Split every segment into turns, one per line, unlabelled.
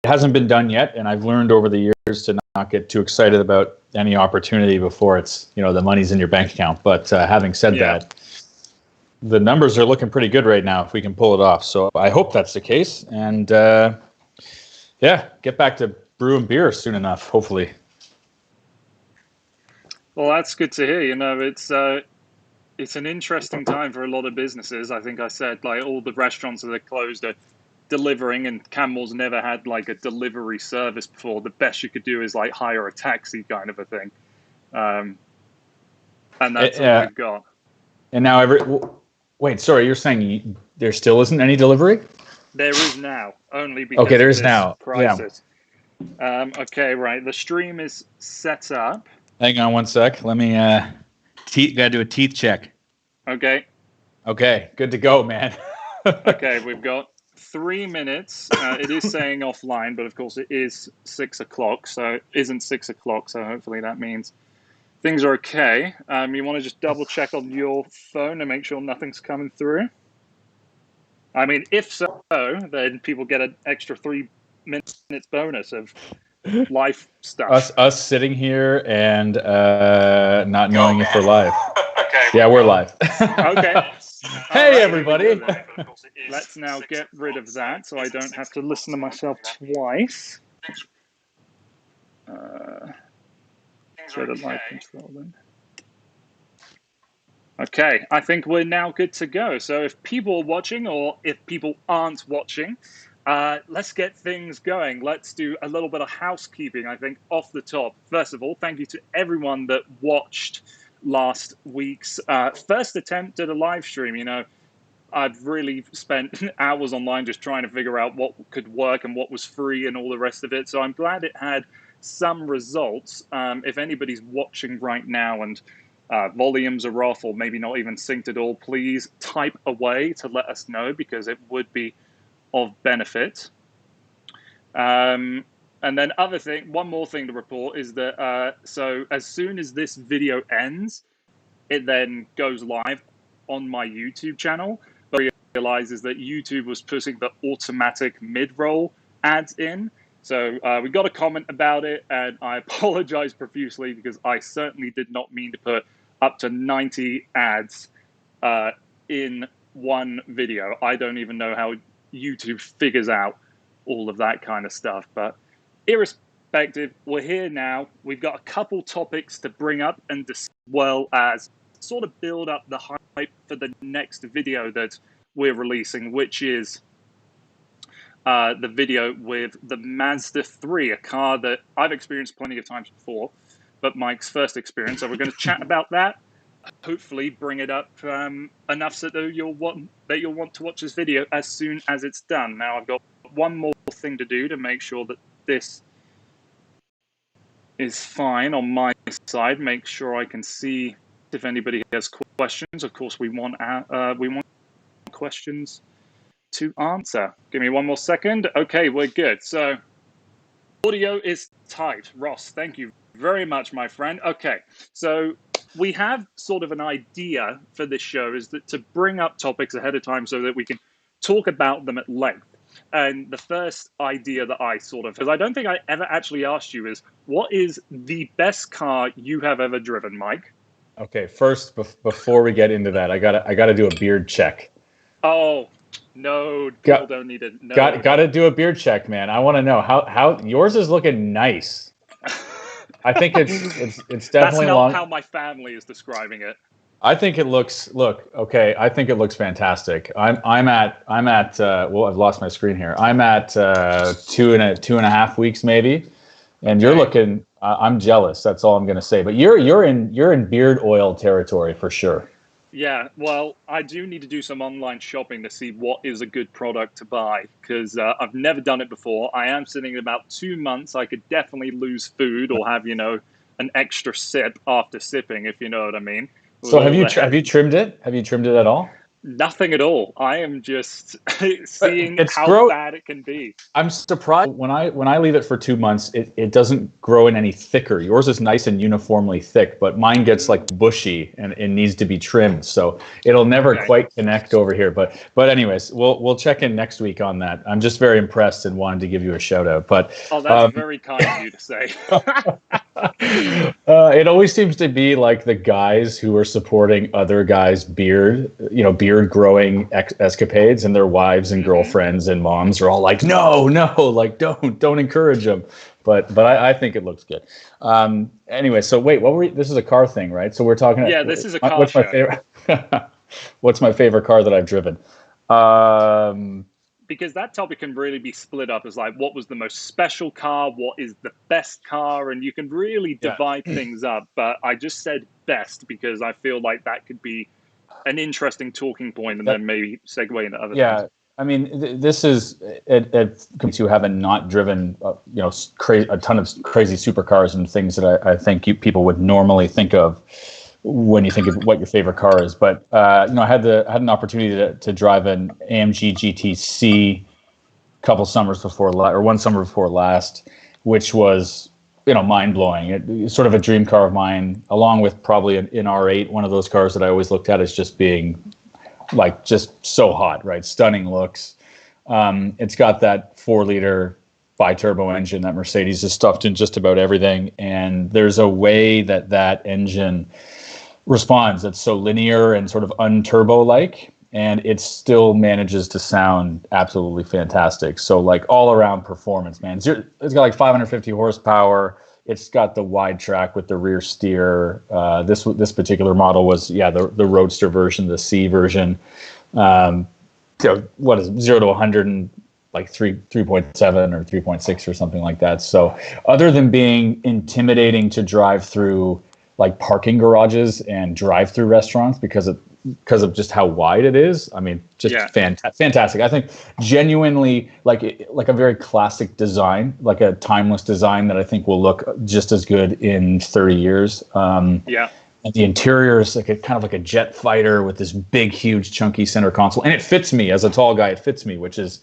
hasn't been done yet, and I've learned over the years to not get too excited about any opportunity before it's, the money's in your bank account. But having said that, the numbers are looking pretty good right now if we can pull it off. So I hope that's the case, and get back to brewing beer soon enough, hopefully.
Well, that's good to hear. It's an interesting time for a lot of businesses. I think I said, like, all the restaurants that are closed are delivering, and Camel's never had like a delivery service before. The best you could do is like hire a taxi kind of a thing. And that's all we've got.
And now wait, sorry, you're saying there still isn't any delivery?
There is now, only because
there is
of this
now.
crisis. Yeah. Okay, right. The stream is set up.
Hang on one sec. Let me gotta do a teeth check.
Okay.
Okay, good to go, man.
Okay, we've got 3 minutes. It is saying offline, but of course it is 6 o'clock, so it isn't 6 o'clock, so hopefully that means things are okay. You want to just double check on your phone and make sure nothing's coming through? I mean, if so, then people get an extra 3 minutes bonus of live stuff.
Us sitting here and not knowing if we're live. Okay. Yeah, we're live.
Okay.
Hey, right, everybody.
Let's now get rid of that so I don't have to listen to myself twice. Go to live control then. Okay, I think we're now good to go. So if people are watching, or if people aren't watching, let's get things going. Let's do a little bit of housekeeping, I think, off the top. First of all, thank you to everyone that watched last week's first attempt at a live stream. I've really spent hours online just trying to figure out what could work and what was free and all the rest of it. So I'm glad it had some results. If anybody's watching right now and volumes are off or maybe not even synced at all, please type away to let us know, because it would be of benefit. And then one more thing to report is that so as soon as this video ends, it then goes live on my YouTube channel. But I realizes that YouTube was putting the automatic mid-roll ads in. So we got a comment about it, and I apologize profusely because I certainly did not mean to put up to 90 ads in one video. I don't even know how YouTube figures out all of that kind of stuff. But irrespective, we're here now. We've got a couple topics to bring up, and as well as sort of build up the hype for the next video that we're releasing, which is the video with the Mazda 3, a car that I've experienced plenty of times before, but Mike's first experience. So we're going to chat about that. Hopefully, bring it up enough so that you'll want to watch this video as soon as it's done. Now, I've got one more thing to do to make sure that this is fine on my side. Make sure I can see if anybody has questions. Of course, we want questions to answer. Give me one more second. Okay, we're good. So audio is tight. Ross, thank you very much, my friend. Okay, so we have sort of an idea for this show, is that to bring up topics ahead of time so that we can talk about them at length. And the first idea that I because I don't think I ever actually asked you, is what is the best car you have ever driven, Mike?
Okay, first, before we get into that, I gotta do a beard check.
Oh, no, people don't need it. No.
Gotta do a beard check, man. I want to know how yours is looking nice. I think it's definitely
That's not
long.
how my family is describing it.
I think it looks I think it looks fantastic. I'm at well, I've lost my screen here. I'm at 2.5 weeks maybe, and you're looking. I'm jealous. That's all I'm gonna say. But you're in beard oil territory for sure.
Yeah, well, I do need to do some online shopping to see what is a good product to buy, because I've never done it before. I am sitting at about 2 months. I could definitely lose food or have an extra sip after sipping, if you know what I mean.
So have you trimmed it? Have you trimmed it at all?
Nothing at all. I am just seeing
It's
how
grow.
bad it can be.
I'm surprised when I leave it for 2 months, it doesn't grow in any thicker. Yours is nice and uniformly thick, but mine gets like bushy and it needs to be trimmed. So it'll never
Okay.
quite connect over here. But anyways, we'll check in next week on that. I'm just very impressed and wanted to give you a shout out. But
Oh, that's very kind of you to say.
it always seems to be like the guys who are supporting other guys' beard growing escapades, and their wives and girlfriends and moms are all like, no, like don't encourage them. But I think it looks good. Anyway, so wait, what were we? This is a car thing, right? So we're talking.
Yeah, this is a car
What's
show.
my favorite? What's my favorite car that I've driven?
Because that topic can really be split up as like, what was the most special car? What is the best car? And you can really divide things up. But I just said best because I feel like that could be an interesting talking point, and then maybe segue into other things.
I mean, this is who haven't not driven, a ton of crazy supercars and things that I think people would normally think of when you think of what your favorite car is. But I had an opportunity to drive an AMG GTC couple summers before or one summer before last, which was mind blowing. It's sort of a dream car of mine, along with probably an R8, one of those cars that I always looked at as just being like just so hot, right? Stunning looks. It's got that 4-liter bi-turbo engine that Mercedes has stuffed in just about everything, and there's a way that engine responds that's so linear and sort of unturbo-like, and it still manages to sound absolutely fantastic. So like all around performance, man. It's got like 550 horsepower. It's got the wide track with the rear steer. This particular model was the roadster version, the C version. What is it, 0 to 100 in like 3.7 or 3.6 or something like that. So other than being intimidating to drive through like parking garages and drive-through restaurants because of just how wide it is. I mean, just fantastic. I think genuinely like a very classic design, like a timeless design that I think will look just as good in 30 years. And the interior is like kind of like a jet fighter with this big, huge, chunky center console, and it fits me as a tall guy. It fits me, which is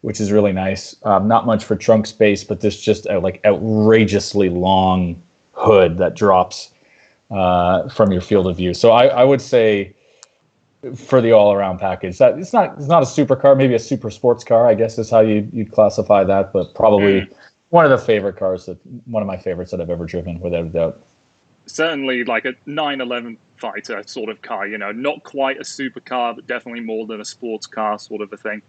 really nice. Not much for trunk space, but there's just a like outrageously long hood that drops from your field of view. So I would say for the all-around package, that it's not a supercar, maybe a super sports car, I guess is how you'd classify that, but probably one of my favorites that I've ever driven, without a doubt.
Certainly like a 911 fighter sort of car, not quite a supercar, but definitely more than a sports car sort of a thing.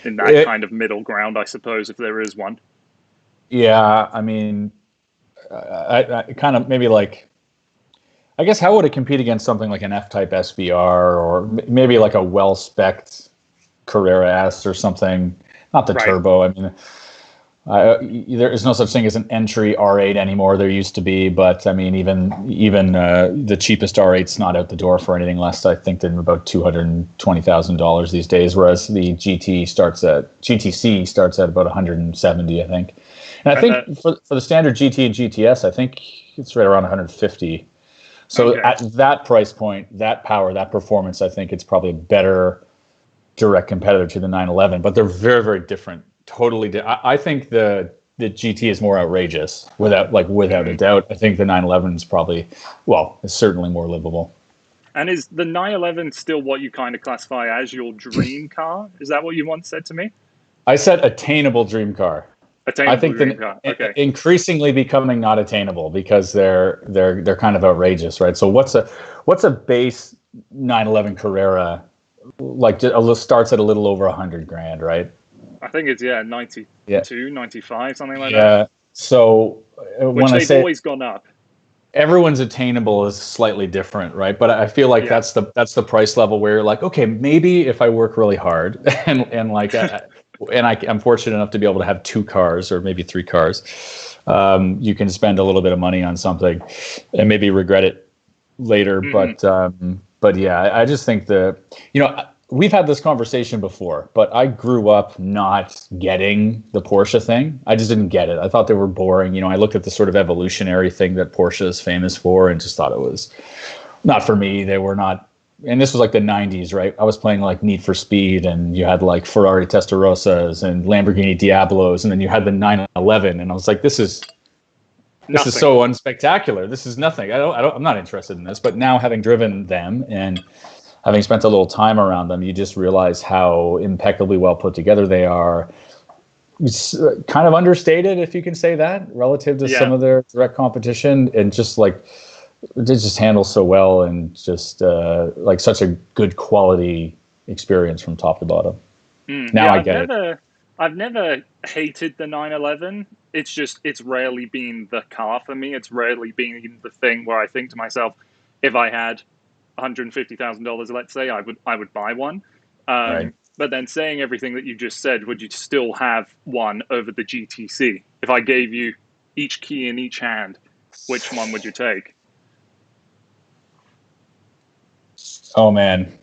In that kind of middle ground, I suppose, if there is one.
Yeah, I mean, I kind of maybe like, I guess how would it compete against something like an F-Type SVR or maybe like a well-spec'd Carrera S or something? Not the turbo. I mean, there is no such thing as an entry R8 anymore. There used to be, but I mean, even the cheapest R8's not out the door for anything less, I think, than about $220,000 these days. Whereas the GTC starts at about 170, I think. And I think for the standard GT and GTS, I think it's right around 150. So at that price point, that power, that performance, I think it's probably a better direct competitor to the 911. But they're very, very different. Totally. I think the GT is more outrageous, without a doubt. I think the 911 is is certainly more livable.
And is the 911 still what you kind of classify as your dream car? Is that what you once said to me? I said
attainable dream car.
I think
increasingly becoming not attainable because they're kind of outrageous, right? So what's a base 911 Carrera like? Starts at a little over $100,000, right?
I think it's 92, 95, something like that.
Yeah. So
when they've always gone up.
Everyone's attainable is slightly different, right? But I feel like that's the price level where you're like, okay, maybe if I work really hard and like. I'm fortunate enough to be able to have 2 cars or maybe 3 cars. You can spend a little bit of money on something and maybe regret it later. But yeah, I just think we've had this conversation before, but I grew up not getting the Porsche thing. I just didn't get it. I thought they were boring. I looked at the sort of evolutionary thing that Porsche is famous for and just thought it was not for me. They were not and this was like the 90s, right? I was playing like Need for Speed, and you had like Ferrari Testarossas and Lamborghini Diablos, and then you had the 911, and I was like, this is so unspectacular. This is nothing. I'm not interested in this. But now, having driven them and having spent a little time around them, you just realize how impeccably well put together they are. It's kind of understated, if you can say that, relative to some of their direct competition, and just like they just handle so well, and just like such a good quality experience from top to bottom. Now I get it.
I've never hated the 911. It's rarely been the car for me. It's rarely been the thing where I think to myself, if I had $150,000, let's say, I would buy one.
Right.
But then, saying everything that you just said, would you still have one over the GTC? If I gave you each key in each hand, which one would you take?
Oh man,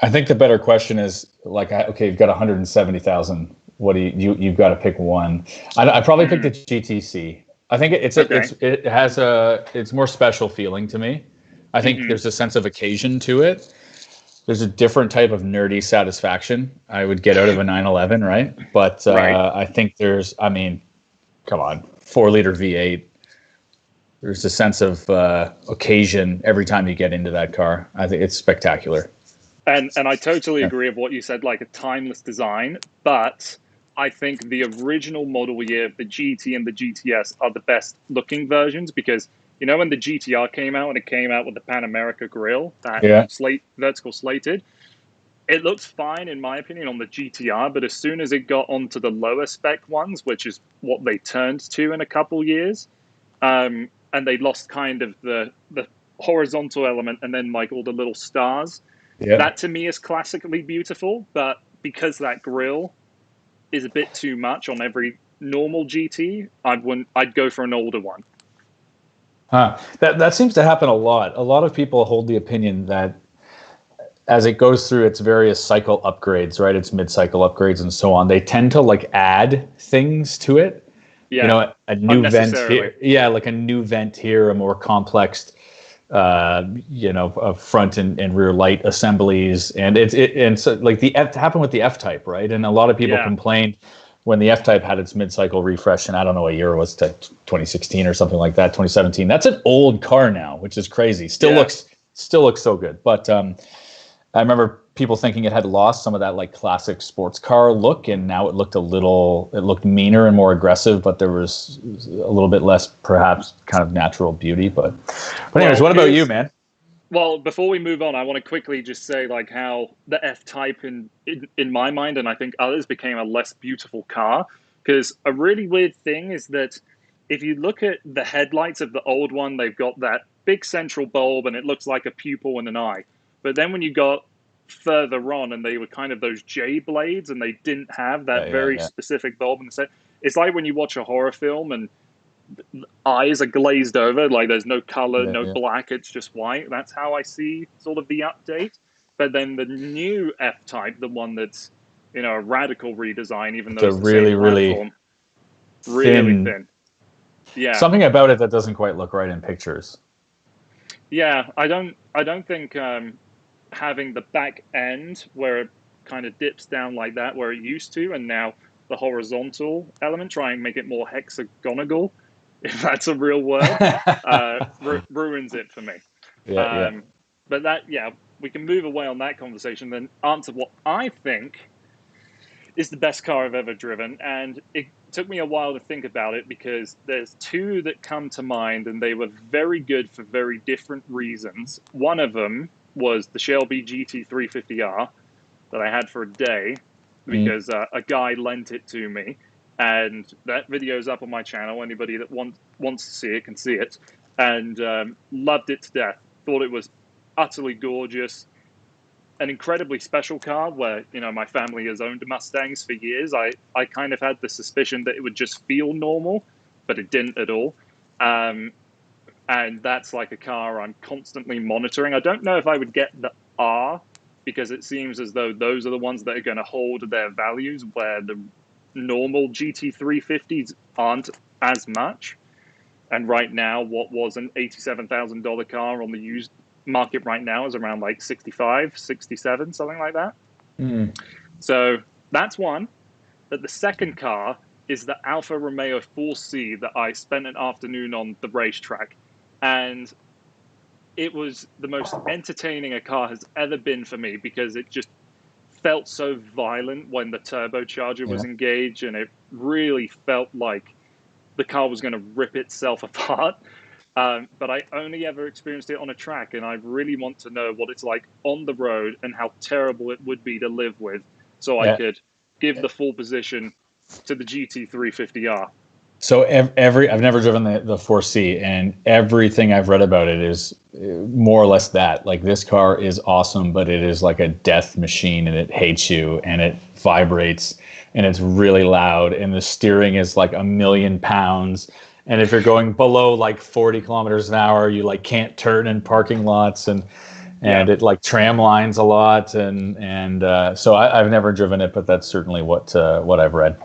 I think the better question is like, okay, you've got 170,000. What do you've got to pick one? I probably pick the GTC. I think it's more special feeling to me. I think there's a sense of occasion to it. There's a different type of nerdy satisfaction I would get out of a 911, right? But I think come on, 4-liter V8. There's a sense of occasion every time you get into that car. I think it's spectacular.
And I totally agree with what you said, like a timeless design. But I think the original model year of the GT and the GTS are the best looking versions, because you know when the GTR came out and it came out with the Pan America grille, that vertical slated, it looks fine in my opinion on the GTR, but as soon as it got onto the lower spec ones, which is what they turned to in a couple years, and they lost kind of the horizontal element and then like all the little stars. Yeah. That to me is classically beautiful, but because that grille is a bit too much on every normal GT, I'd go for an older one.
Huh. That seems to happen a lot. A lot of people hold the opinion that as it goes through its various cycle upgrades, right, its mid-cycle upgrades and so on, they tend to like add things to it. Yeah. You know, a new vent here. Yeah, like a new vent here, a more complex front and rear light assemblies, and so like it happened with the F-Type, right? And a lot of people complained when the F-Type had its mid-cycle refresh, and I don't know what year it was, 2016 or something like that, 2017. That's an old car now, which is crazy. Still looks so good, but I remember people thinking it had lost some of that like classic sports car look, and now it looked meaner and more aggressive, but there was a little bit less perhaps kind of natural beauty. But anyways, what about you, man?
Well, before we move on, I want to quickly just say like how the F-Type in my mind, and I think others, became a less beautiful car, because a really weird thing is that if you look at the headlights of the old one, they've got that big central bulb and it looks like a pupil and an eye. But then when you got further on and they were kind of those J blades and they didn't have that very specific bulb in the set, it's like when you watch a horror film and the eyes are glazed over, like there's no color, no black, it's just white. That's how I see sort of the update. But then the new F-Type, the one that's, you know, a radical redesign, even though it's the same platform, really thin. Yeah.
Something about it that doesn't quite look right in pictures.
Yeah, I don't think having the back end where it kind of dips down like that where it used to, and now the horizontal element, try and make it more hexagonal, if that's a real word, ruins it for me. But we can move away on that conversation, then answer what I think is the best car I've ever driven. And it took me a while to think about it, because there's two that come to mind, and they were very good for very different reasons. One of them was the Shelby GT350R that I had for a day, because a guy lent it to me. And that video's up on my channel. Anybody that wants to see it can see it. And loved it to death. Thought it was utterly gorgeous. An incredibly special car where, you know, my family has owned Mustangs for years. I kind of had the suspicion that it would just feel normal, but it didn't at all. And that's like a car I'm constantly monitoring. I don't know if I would get the R, because it seems as though those are the ones that are going to hold their values, where the normal GT350s aren't as much. And right now, what was an $87,000 car on the used market right now is around like 65, 67, something like that.
Mm.
So that's one. But the second car is the Alfa Romeo 4C that I spent an afternoon on the racetrack. And it was the most entertaining a car has ever been for me because it just felt so violent when the turbocharger was
Yeah.
engaged, and it really felt like the car was going to rip itself apart. But I only ever experienced it on a track, and I really want to know what it's like on the road and how terrible it would be to live with, so I
Yeah.
could give the full position to the GT350R.
So I've never driven the 4C, and everything I've read about it is more or less that. Like, this car is awesome, but it is like a death machine, and it hates you, and it vibrates, and it's really loud, and the steering is like 1,000,000 pounds. And if you're going below like 40 kilometers an hour, you like can't turn in parking lots, and it like tram lines a lot, so I've never driven it, but that's certainly what I've read.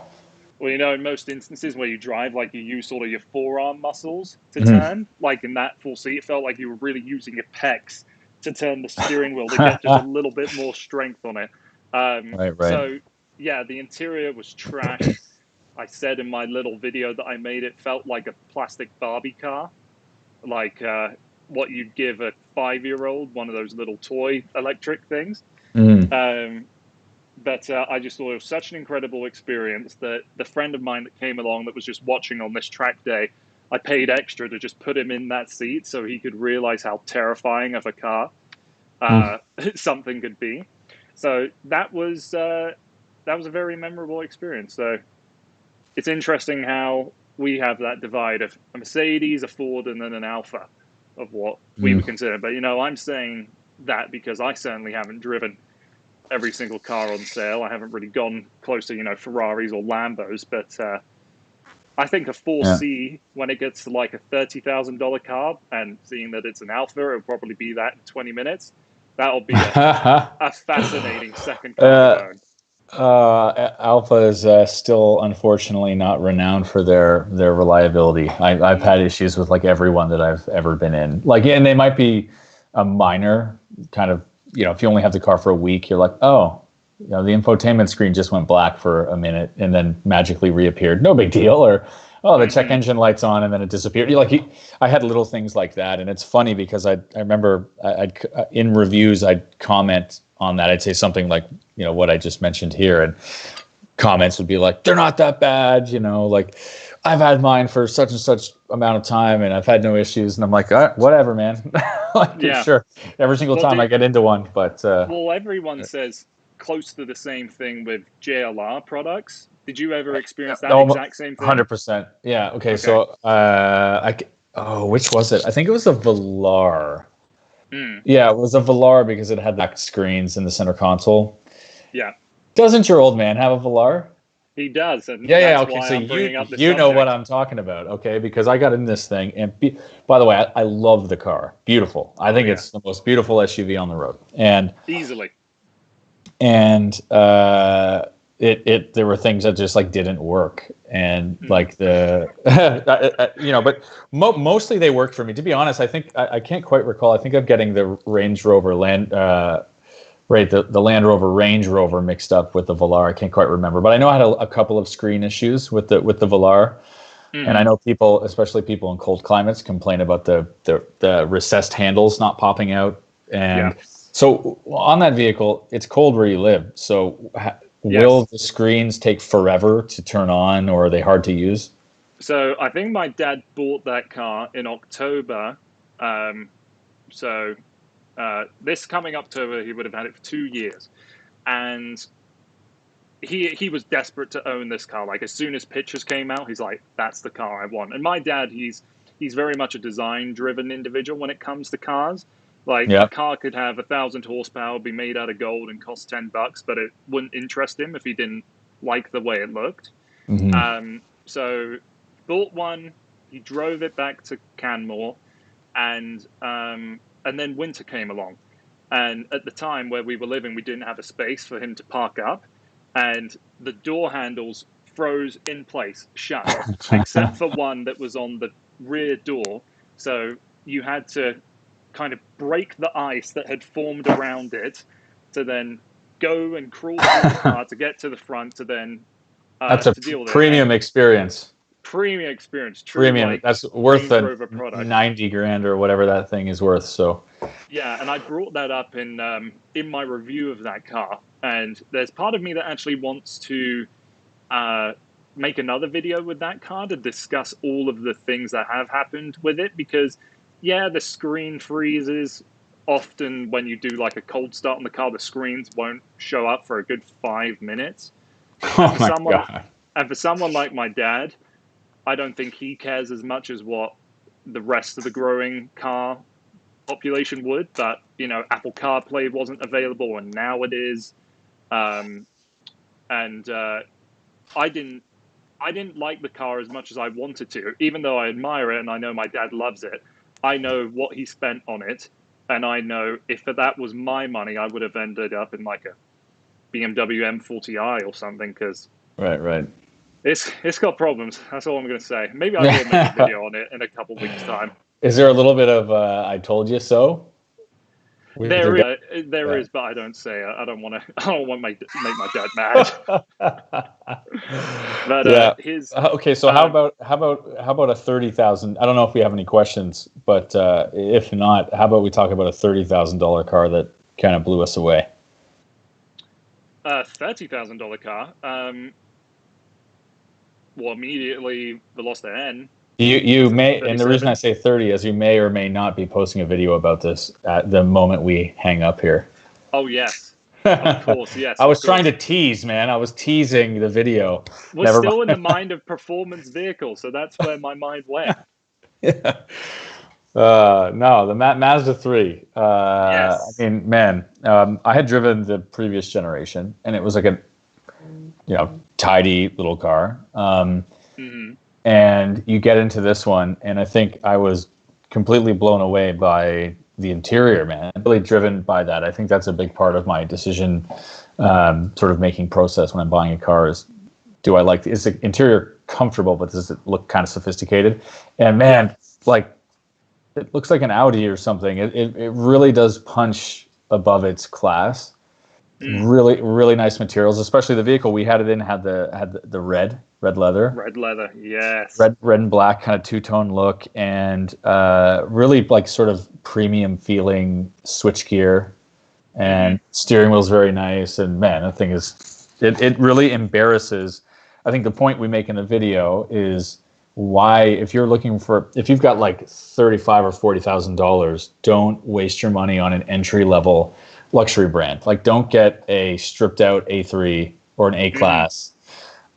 Well, in most instances where you drive, like you use sort of your forearm muscles to
Mhm.
turn. Like in that 4C, it felt like you were really using your pecs to turn the steering wheel to get just a little bit more strength on it.
Right.
So, yeah, the interior was trash. I said in my little video that I made, it felt like a plastic Barbie car, like what you'd give a 5-year-old, one of those little toy electric things.
Mm.
But I just thought it was such an incredible experience that the friend of mine that came along that was just watching on this track day, I paid extra to just put him in that seat so he could realize how terrifying of a car
Mm.
something could be. So that was a very memorable experience. So it's interesting how we have that divide of a Mercedes, a Ford, and then an Alfa of what we would
Mm.
consider. But I'm saying that because I certainly haven't driven every single car on sale. I haven't really gone close to Ferraris or Lambos, but I think a
Yeah.
4C, when it gets to like a $30,000 car, and seeing that it's an Alpha, it'll probably be that in 20 minutes. That'll be a fascinating second car to
uh,
own.
Alpha is still unfortunately not renowned for their reliability. I've had issues with like everyone that I've ever been in. Like, and they might be a minor kind of, if you only have the car for a week, you're like, oh, the infotainment screen just went black for a minute and then magically reappeared. No big deal. Or, oh, the check engine light's on and then it disappeared. I had little things like that, and it's funny because I remember I'd in reviews I'd comment on that. I'd say something like, what I just mentioned here, and comments would be like, they're not that bad, like, I've had mine for such and such amount of time and I've had no issues. And I'm like, whatever, man. Like,
Yeah.
sure. Every single time I get into one, but
well, everyone says close to the same thing with JLR products. Did you ever experience that exact same thing?
100%. Yeah. Okay. So, which was it? I think it was a Velar. Yeah, it was a Velar because it had back screens in the center console.
Yeah.
Doesn't your old man have a Velar?
He does, and
Yeah.
that's
Okay,
why
so
I'm bringing up this
you know
subject.
what I'm talking about, okay? Because I got in this thing, and by the way, I love the car. Beautiful. I think it's the most beautiful SUV on the road, and
easily.
And there were things that just like didn't work, and like the but mostly they worked for me. To be honest, I think I can't quite recall. I think I'm getting the Range Rover the Land Rover Range Rover mixed up with the Velar. I can't quite remember, but I know I had a couple of screen issues with the Velar. And I know people, especially people in cold climates, complain about the recessed handles not popping out. And so on that vehicle, it's cold where you live. So will the screens take forever to turn on, or are they hard to use?
So I think my dad bought that car in October. This coming October, he would have had it for 2 years. And he was desperate to own this car. Like, as soon as pictures came out, he's like, that's the car I want. And my dad, he's very much a design-driven individual when it comes to cars. Like, a car could have 1,000 horsepower, be made out of gold, and cost $10, but it wouldn't interest him if he didn't like the way it looked. So bought one. He drove it back to Canmore, and then winter came along. And at the time where we were living, we didn't have a space for him to park up, and the door handles froze in place, shut, except for one that was on the rear door. So you had to kind of break the ice that had formed around it, to then go and crawl through the car to get to the front, to then
That's a
to deal with
premium experience.
Premium experience, true.
Premium.
Like,
that's worth
Range Rover product.
90 grand or whatever that thing is worth. So
yeah, and I brought that up in my review of that car, and there's part of me that actually wants to make another video with that car to discuss all of the things that have happened with it, because yeah, the screen freezes often when you do like a cold start on the car. The screens won't show up for a good 5 minutes.
oh my God.
And for someone like my dad, I don't think he cares as much as what the rest of the growing car population would. But, you know, Apple CarPlay wasn't available, and now it is. I didn't like the car as much as I wanted to, even though I admire it and I know my dad loves it. I know what he spent on it, and I know if that was my money, I would have ended up in like a BMW M40i or something, because
Right.
it's got problems. That's all I'm going to say. Maybe I will make a video on it in a couple weeks' time.
Is there a little bit of I told you so?
There is, but I don't say it. I don't want to make my dad mad. But
yeah.
his
okay. So how about a 30,000? I don't know if we have any questions, but if not, how about we talk about a $30,000 car that kind of blew us away?
$30,000 car. Well, immediately the Veloster N.
You may, and the reason I say 30 is you may or may not be posting a video about this at the moment we hang up here.
Oh, yes. Of course, yes.
I was trying to tease, man. I was teasing the video.
We're still in the mind of performance vehicles, so that's where my mind went.
Yeah. No, the Mazda 3.
Yes.
I mean, man, I had driven the previous generation, and it was like a, tidy little car. And you get into this one, and I think I was completely blown away by the interior, man. Really driven by that. I think that's a big part of my decision, sort of making process when I'm buying a car is, is the interior comfortable, but does it look kind of sophisticated? And man, like, it looks like an Audi or something. It really does punch above its class. Really, really nice materials, especially the vehicle we had it in had the red leather.
Red leather, yes.
Red and black kind of two-tone look, and really like sort of premium feeling switchgear, and steering wheel's very nice. And man, that thing is it really embarrasses. I think the point we make in the video is why, if you've got like $35,000 or $40,000, don't waste your money on an entry level luxury brand. Like, don't get a stripped out A3 or an A class.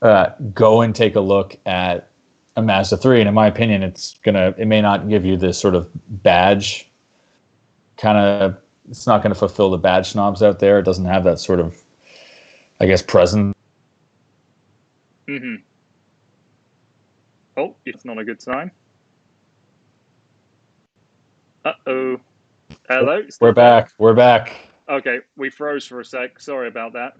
Go and take a look at a Mazda 3, and in my opinion, it may not give you this sort of badge kind of. It's not going to fulfill the badge snobs out there. It doesn't have that sort of, I guess, presence.
Oh, it's not a good sign. Uh-oh. Hello?
We're back. We're back.
Okay, we froze for a sec. Sorry about that.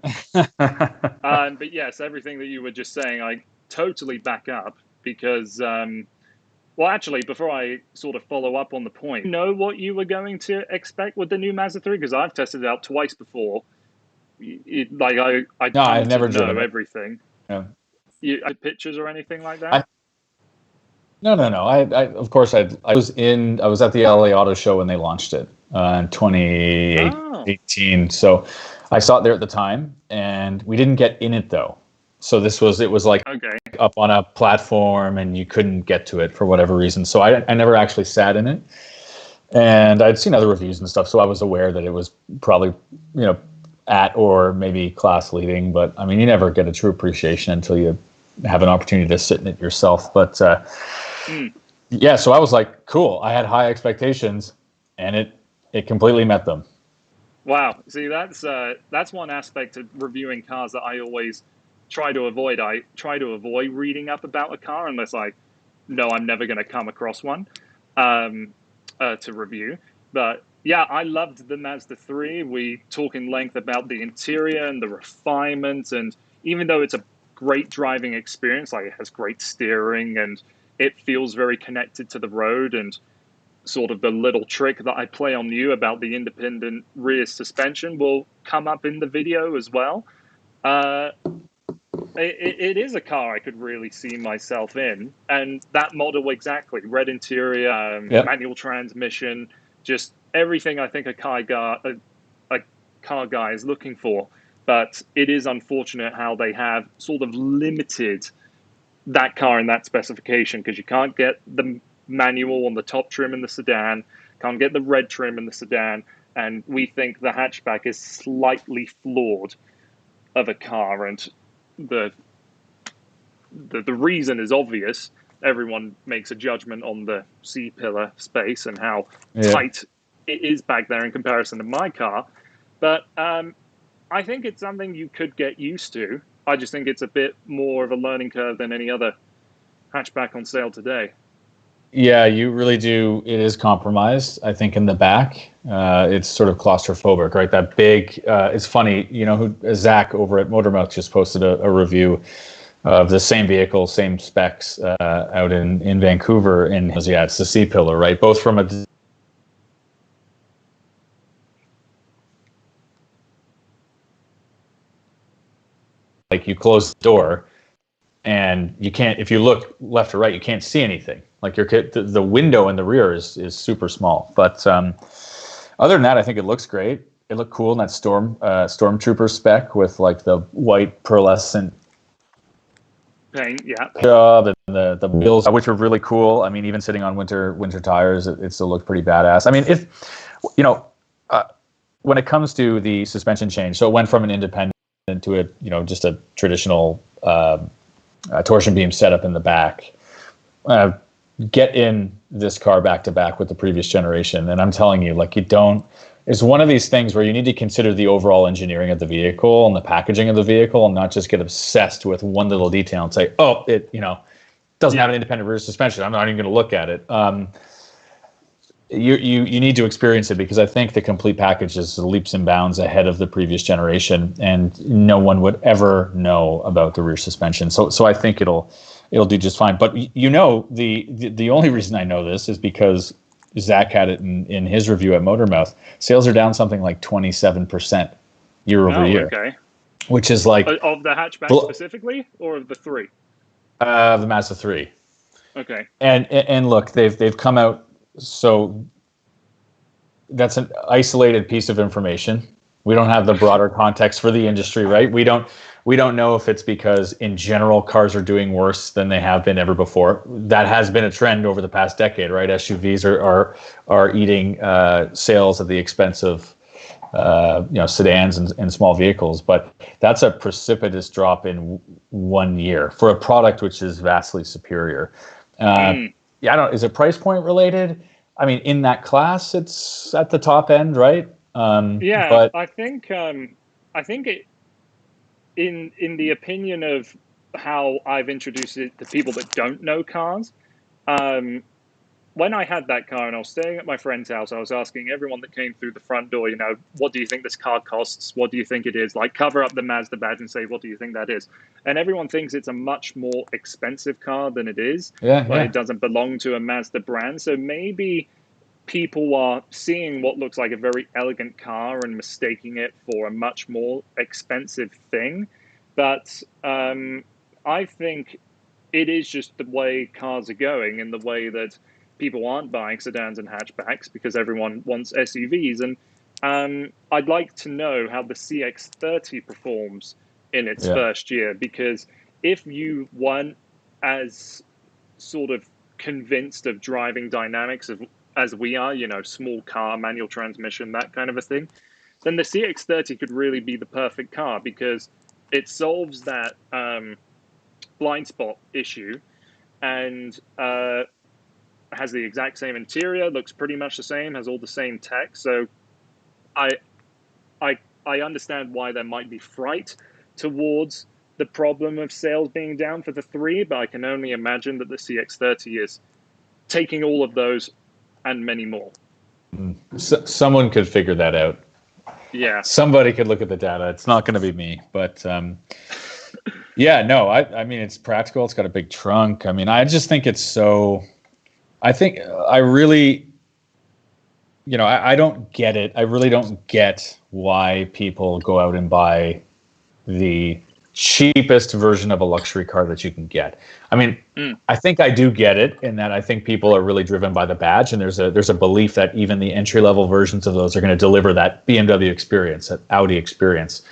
But yes, everything that you were just saying, I totally back up, because, well, actually, before I sort of follow up on the point, you know what you were going to expect with the new Mazda 3? Because I've tested it out twice before.
I've never driven it.
Everything.
Yeah.
You had pictures or anything like that?
No. I of course I was at the LA Auto Show when they launched it in 2018. So I saw it there at the time, and we didn't get in it though. So it was like up on a platform, and you couldn't get to it for whatever reason. So I never actually sat in it, and I'd seen other reviews and stuff, so I was aware that it was probably at or maybe class leading. But I mean, you never get a true appreciation until you have an opportunity to sit in it yourself. But yeah, so I was like, cool. I had high expectations, and it completely met them.
Wow. See, that's one aspect of reviewing cars that I always try to avoid. I try to avoid reading up about a car unless I know I'm never going to come across one to review. But yeah, I loved the Mazda 3. We talk in length about the interior and the refinement, and even though it's a great driving experience, like it has great steering and it feels very connected to the road, and sort of the little trick that I play on you about the independent rear suspension will come up in the video as well. It is a car I could really see myself in, and that model exactly, red interior, manual transmission, just everything I think a car guy is looking for. But it is unfortunate how they have sort of limited that car in that specification, because you can't get the manual on the top trim in the sedan, can't get the red trim in the sedan, and we think the hatchback is slightly flawed of a car, and the reason is obvious. Everyone makes a judgment on the C-pillar space and how tight it is back there in comparison to my car, but I think it's something you could get used to. I just think it's a bit more of a learning curve than any other hatchback on sale today.
Yeah, you really do. It is compromised, I think, in the back. It's sort of claustrophobic, right? That big, it's funny, you know, Zach over at Motormouth just posted a review of the same vehicle, same specs out in Vancouver. And yeah, it's the C-pillar, right? Both from a like you close the door and you can't, if you look left or right, you can't see anything. Like the window in the rear is super small. But other than that, I think it looks great. It looked cool in that Stormtrooper spec with like the white pearlescent
paint,
job, and the wheels, which are really cool. I mean, even sitting on winter tires, it still looked pretty badass. I mean, when it comes to the suspension change, so it went from an independent to a, just a traditional torsion beam setup in the back. Get in this car back to back with the previous generation, and I'm telling you, like, it's one of these things where you need to consider the overall engineering of the vehicle and the packaging of the vehicle, and not just get obsessed with one little detail and say, oh, it doesn't have an independent rear suspension, I'm not even going to look at it. You need to experience it, because I think the complete package is leaps and bounds ahead of the previous generation, and no one would ever know about the rear suspension. So I think it'll do just fine. But the only reason I know this is because Zach had it in his review at Motormouth. Sales are down something like 27% year over year.
Okay.
Which is like
of the hatchback specifically, or of the three?
The Mazda 3.
Okay.
And look, they've come out. So that's an isolated piece of information. We don't have the broader context for the industry, right? We don't know if it's because in general cars are doing worse than they have been ever before. That has been a trend over the past decade, right? SUVs are eating sales at the expense of sedans and small vehicles. But that's a precipitous drop in 1 year for a product which is vastly superior. Is it price point related? I mean, in that class, it's at the top end, right?
But I think it, in the opinion of how I've introduced it to people that don't know cars, when I had that car and I was staying at my friend's house, I was asking everyone that came through the front door, what do you think this car costs? What do you think it is? Like, cover up the Mazda badge and say, what do you think that is? And everyone thinks it's a much more expensive car than it is. But it doesn't belong to a Mazda brand. So maybe people are seeing what looks like a very elegant car and mistaking it for a much more expensive thing. But I think it is just the way cars are going, and the way that people aren't buying sedans and hatchbacks because everyone wants SUVs. And I'd like to know how the CX-30 performs in its first year, because if you weren't as sort of convinced of driving dynamics as we are, small car, manual transmission, that kind of a thing, then the CX-30 could really be the perfect car, because it solves that blind spot issue, and has the exact same interior, looks pretty much the same, has all the same tech. So I understand why there might be fright towards the problem of sales being down for the 3, but I can only imagine that the CX-30 is taking all of those and many more.
Someone could figure that out.
Yeah.
Somebody could look at the data. It's not going to be me, but I mean, it's practical. It's got a big trunk. I mean, I just think it's so. I think I really I don't get it. I really don't get why people go out and buy the cheapest version of a luxury car that you can get. I mean, I think I do get it in that I think people are really driven by the badge, and there's a belief that even the entry level versions of those are going to deliver that BMW experience, that Audi experience.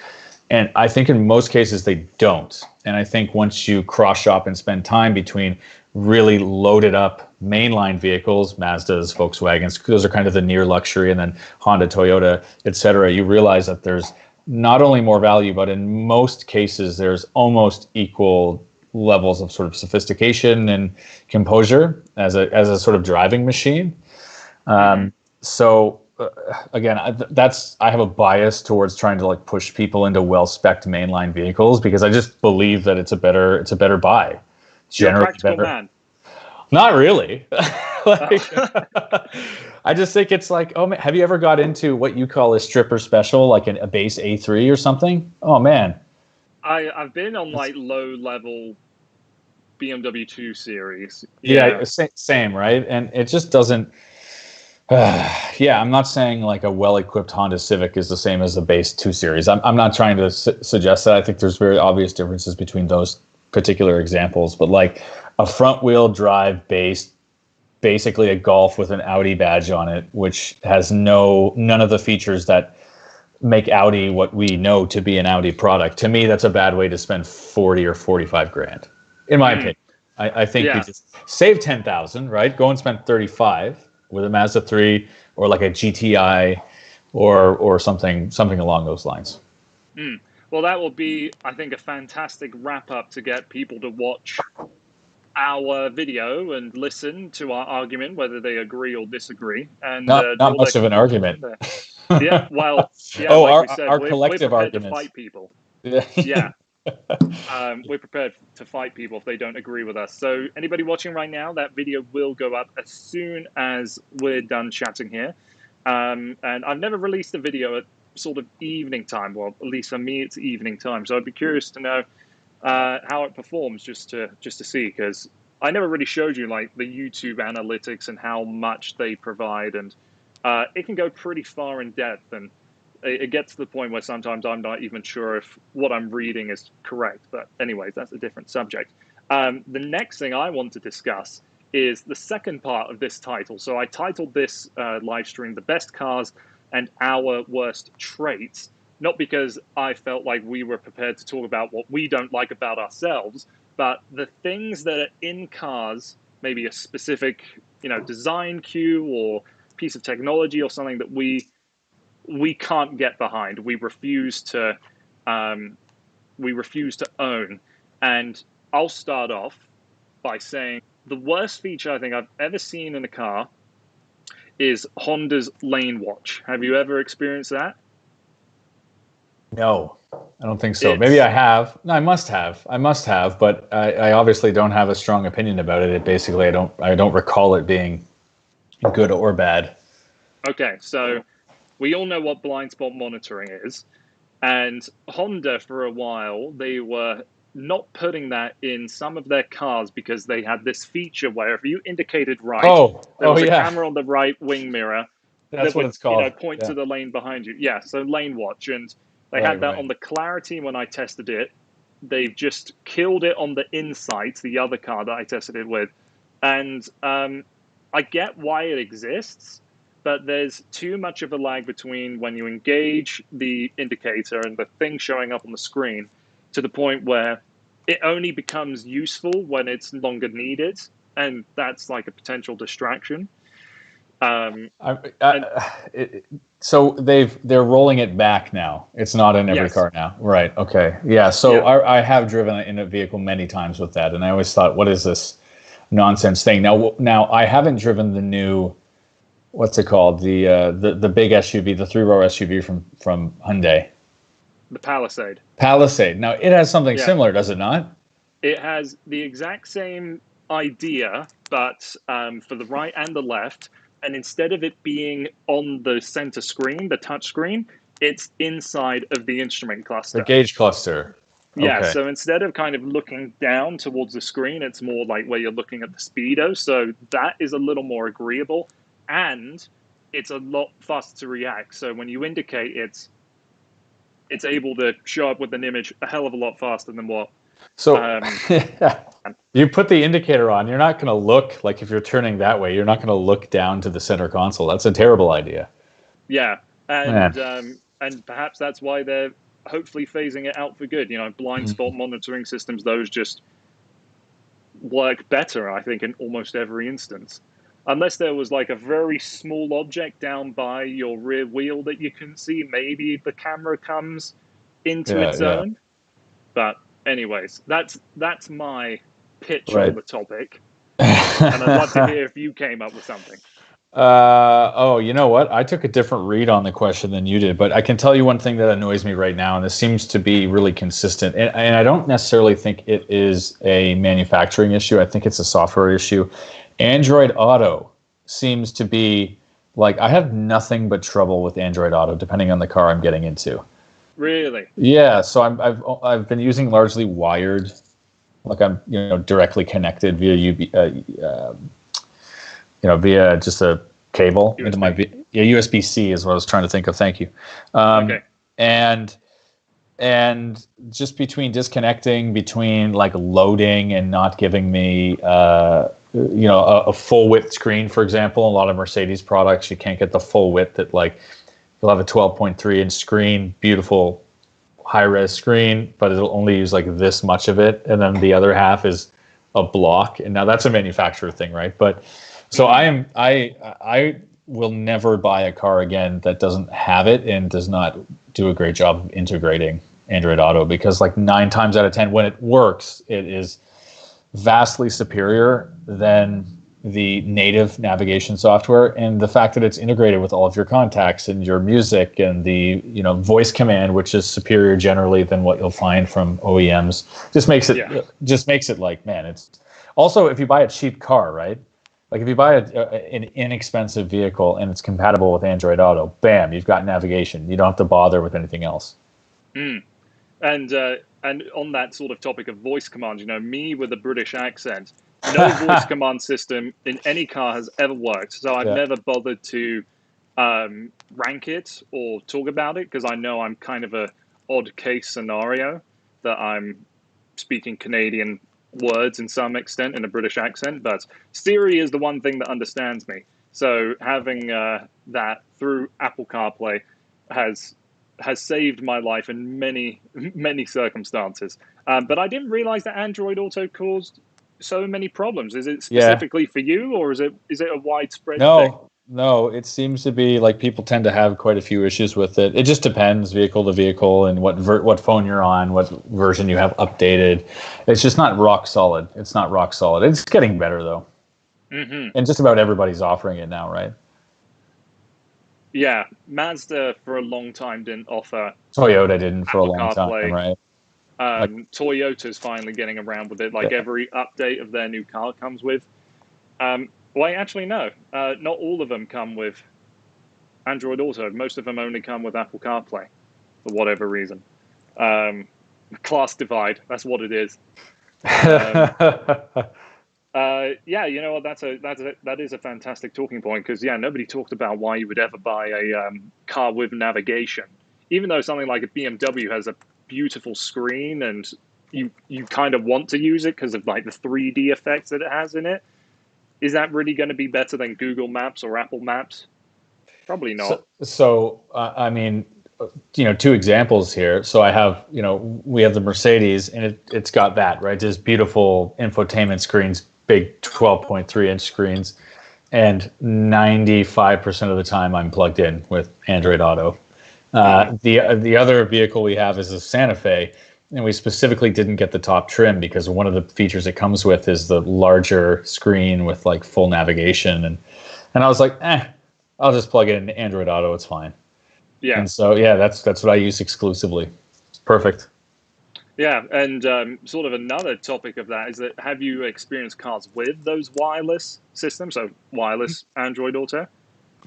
And I think in most cases they don't. And I think once you cross shop and spend time between really loaded up mainline vehicles, Mazdas, Volkswagens, those are kind of the near luxury, and then Honda, Toyota, et cetera, you realize that there's not only more value, but in most cases there's almost equal levels of sort of sophistication and composure as a sort of driving machine. So again, I have a bias towards trying to like push people into well-spec'd mainline vehicles because I just believe that it's a better buy.
You're a practical man.
Not really. I just think it's like, oh man, have you ever got into what you call a stripper special, like a base A3 or something? Oh man.
I've been on like low level BMW 2 Series.
Yeah, same, right? And it just doesn't. Yeah, I'm not saying like a well-equipped Honda Civic is the same as the base 2 Series. I'm not trying to suggest that. I think there's very obvious differences between those particular examples. But like a front-wheel drive base, basically a Golf with an Audi badge on it, which has none of the features that make Audi what we know to be an Audi product. To me, that's a bad way to spend 40 or 45 grand, in my opinion. I think you just save 10,000, right? Go and spend 35 with a Mazda 3 or like a GTI or something along those lines.
Well, that will be, I think, a fantastic wrap up to get people to watch our video and listen to our argument, whether they agree or disagree. And
not much of an argument.
Yeah, well, yeah,
oh,
like we said,
our
we're
collective
prepared
arguments.
to fight people. Yeah. We're prepared to fight people if they don't agree with us. So anybody watching right now, that video will go up as soon as we're done chatting here. And I've never released a video at sort of evening time. Well, at least for me, it's evening time. So I'd be curious to know how it performs just to see, because I never really showed you like the YouTube analytics and how much they provide, and it can go pretty far in depth, and it gets to the point where sometimes I'm not even sure if what I'm reading is correct. But anyways, that's a different subject. The next thing I want to discuss is the second part of this title. So I titled this live stream, The Best Cars and Our Worst Traits, not because I felt like we were prepared to talk about what we don't like about ourselves, but the things that are in cars, maybe a specific, design cue or piece of technology or something that we can't get behind. We refuse to own. And I'll start off by saying the worst feature I think I've ever seen in a car is Honda's lane watch. Have you ever experienced that?
No, I don't think so. Maybe I have. No, I must have, but I obviously don't have a strong opinion about it. Basically, I don't recall it being good or bad.
Okay, so we all know what blind spot monitoring is, and Honda for a while, they were not putting that in some of their cars because they had this feature where if you indicated right, there was a camera on the right wing mirror
that would, it's called.
Point to the lane behind you. Yeah, so lane watch, and they had that on the Clarity when I tested it. They've just killed it on the Insight, the other car that I tested it with, and I get why it exists, but there's too much of a lag between when you engage the indicator and the thing showing up on the screen to the point where it only becomes useful when it's longer needed, and that's like a potential distraction.
So they're rolling it back now. It's not in every car now, right? Okay, yeah. So I have driven in a vehicle many times with that, and I always thought, what is this nonsense thing? Now I haven't driven the new, what's it called? The big SUV, the 3-row SUV from Hyundai.
The Palisade.
Palisade. Now it has something similar, does it not?
It has the exact same idea, but for the right and the left. And instead of it being on the center screen, the touch screen, it's inside of the instrument cluster.
The gauge cluster.
Yeah,
okay.
So instead of kind of looking down towards the screen, it's more like where you're looking at the speedo. So that is a little more agreeable. And it's a lot faster to react. So when you indicate, it's able to show up with an image a hell of a lot faster than what.
So you put the indicator on, you're not going to look, like if you're turning that way, you're not going to look down to the center console. That's a terrible idea.
Yeah, and perhaps that's why they're hopefully phasing it out for good. Blind spot monitoring systems, those just work better, I think, in almost every instance. Unless there was like a very small object down by your rear wheel that you can see, maybe the camera comes into its
Yeah.
own. But anyways, that's my pitch
Right.
on the topic, and I'd love to hear if you came up with something.
Oh, you know what? I took a different read on the question than you did, but I can tell you one thing that annoys me right now, and this seems to be really consistent. And I don't necessarily think it is a manufacturing issue. I think it's a software issue. Android Auto seems to be like, I have nothing but trouble with Android Auto, depending on the car I'm getting into.
Really?
Yeah, so I've been using largely wired, like I'm directly connected via via just a cable
USB.
into my USB-C is what I was trying to think of. Thank you.
Okay.
And just disconnecting between like loading and not giving me a full width screen, for example. A lot of Mercedes products, you can't get the full width that, like, you'll have a 12.3 inch screen, beautiful high-res screen, but it'll only use like this much of it, and then the other half is a block. And now that's a manufacturer thing, right? But so I will never buy a car again that doesn't have it and does not do a great job of integrating Android Auto, because like 9 times out of 10 when it works, it is vastly superior than the native navigation software. And the fact that it's integrated with all of your contacts and your music and the voice command, which is superior generally than what you'll find from OEMs, just makes it like, man, it's also, if you buy a cheap car, right? Like if you buy an inexpensive vehicle and it's compatible with Android Auto, bam, you've got navigation. You don't have to bother with anything else.
And on that sort of topic of voice commands, me with a British accent, no voice command system in any car has ever worked. So I've never bothered to rank it or talk about it, because I know I'm kind of a odd case scenario, that I'm speaking Canadian words in some extent in a British accent. But Siri is the one thing that understands me. So having that through Apple CarPlay has saved my life in many, many circumstances. But I didn't realize that Android Auto caused so many problems. Is it specifically for you, or is it a widespread thing?
No, it seems to be like people tend to have quite a few issues with it. It just depends vehicle to vehicle and what phone you're on, what version you have updated. It's just not rock solid. It's not rock solid. It's getting better though. And just about everybody's offering it now, right?
Yeah, Mazda for a long time didn't offer.
Toyota didn't for
Apple
a long
CarPlay.
time, right?
Toyota's finally getting around with it. Like every update of their new car comes with. Well, actually, no. Not all of them come with Android Auto. Most of them only come with Apple CarPlay for whatever reason. Class divide. That's what it is. Yeah, you know what? That is a fantastic talking point, because nobody talked about why you would ever buy a car with navigation, even though something like a BMW has a beautiful screen and you kind of want to use it because of like the 3D effects that it has in it. Is that really going to be better than Google Maps or Apple Maps? Probably not.
So I mean, 2 examples here. So I have, we have the Mercedes, and it's got that, right? Just beautiful infotainment screens, big 12.3 inch screens, and 95% of the time I'm plugged in with Android Auto. The other vehicle we have is a Santa Fe, and we specifically didn't get the top trim because one of the features it comes with is the larger screen with like full navigation, and I was like, I'll just plug it in Android Auto, it's fine.
Yeah.
And so that's what I use exclusively. It's perfect.
Yeah, and sort of another topic of that is that, have you experienced cars with those wireless systems, so wireless Android Auto?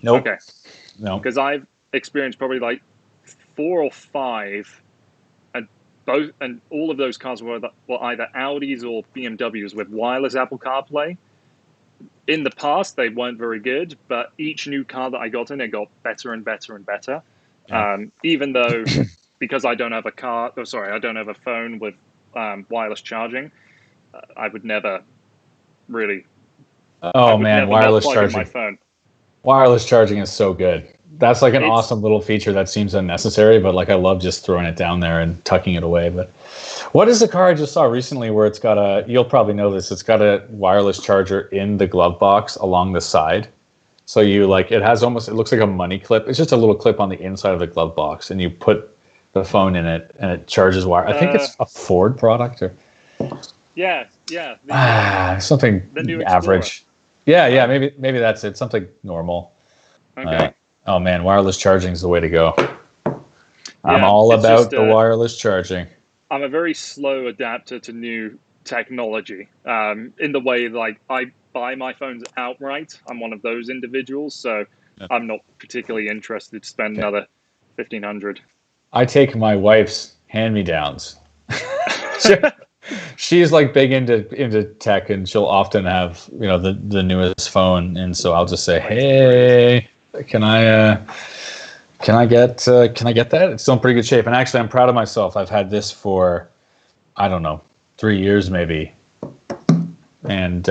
Nope.
Okay.
No.
Because I've experienced probably like 4 or 5, and all of those cars were either Audis or BMWs with wireless Apple CarPlay. in the past, they weren't very good, but each new car that I got in, it got better and better and better.
Yeah.
Even though, because I don't have a I don't have a phone with wireless charging, I would never really. I
Oh
would
man,
never not
wireless
plug in my
charging.
phone.
Wireless charging is so good. That's like an
It's
awesome little feature that seems unnecessary, but like I love just throwing it down there and tucking it away. But what is the car I just saw recently where it's got you'll probably know this, it's got a wireless charger in the glove box along the side. So you like, it looks like a money clip. It's just a little clip on the inside of the glove box and you put the phone in it and it charges wire. I think it's a Ford product or
yeah,
something
the new Explorer.
average. Yeah, maybe that's it. Something normal.
Okay.
Oh man, wireless charging is the way to go. I'm
Yeah,
all
it's
about
just
the wireless charging.
I'm a very slow adapter to new technology. In the way like I buy my phones outright. I'm one of those individuals, so I'm not particularly interested to spend
Okay.
another 1,500.
I take my wife's hand-me-downs. She's like big into tech, and she'll often have the newest phone, and so I'll just say, "Hey, can I get that?" It's still in pretty good shape, and actually, I'm proud of myself. I've had this for I don't know 3 years maybe, and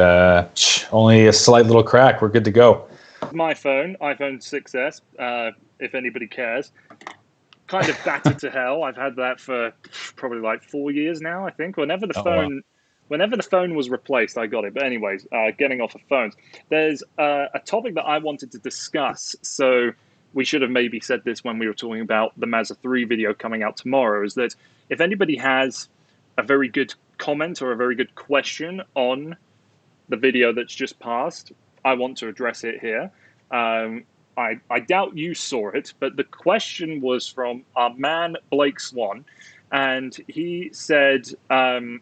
only a slight little crack. We're good to go.
My phone, iPhone 6s, if anybody cares, kind of battered to hell. I've had that for probably like 4 years now, I think. Whenever the phone was replaced, I got it. But anyways, getting off of phones, there's a topic that I wanted to discuss. So we should have maybe said this when we were talking about the Mazda 3 video coming out tomorrow, is that if anybody has a very good comment or a very good question on the video that's just passed, I want to address it here. I doubt you saw it, but the question was from our man Blake Swan, and he said, I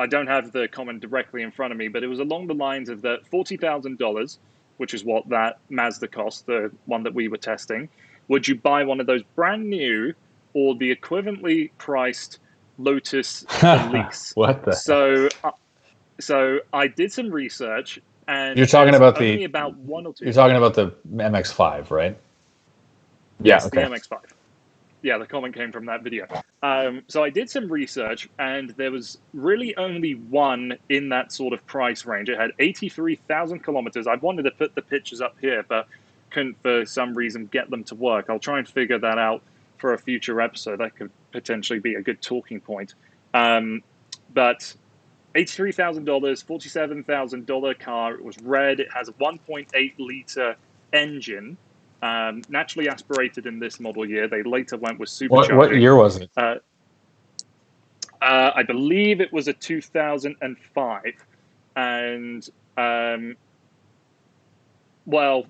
don't have the comment directly in front of me, but it was along the lines of that $40,000, which is what that Mazda cost, the one that we were testing. Would you buy one of those brand new or the equivalently priced Lotus Elise?
What the hell?
So I did some research, and
You're talking about
about one or two.
You're talking about the MX-5, right?
Yes,
Yeah. Okay.
the MX-5. Yeah, the comment came from that video. So I did some research, and there was really only one in that sort of price range. It had 83,000 kilometers. I wanted to put the pictures up here, but couldn't for some reason get them to work. I'll try and figure that out for a future episode. That could potentially be a good talking point. But $83,000, $47,000 car. It was red. It has a 1.8 liter engine. Naturally aspirated in this model year. They later went with supercharging.
What year was it?
I believe it was a 2005. And, well,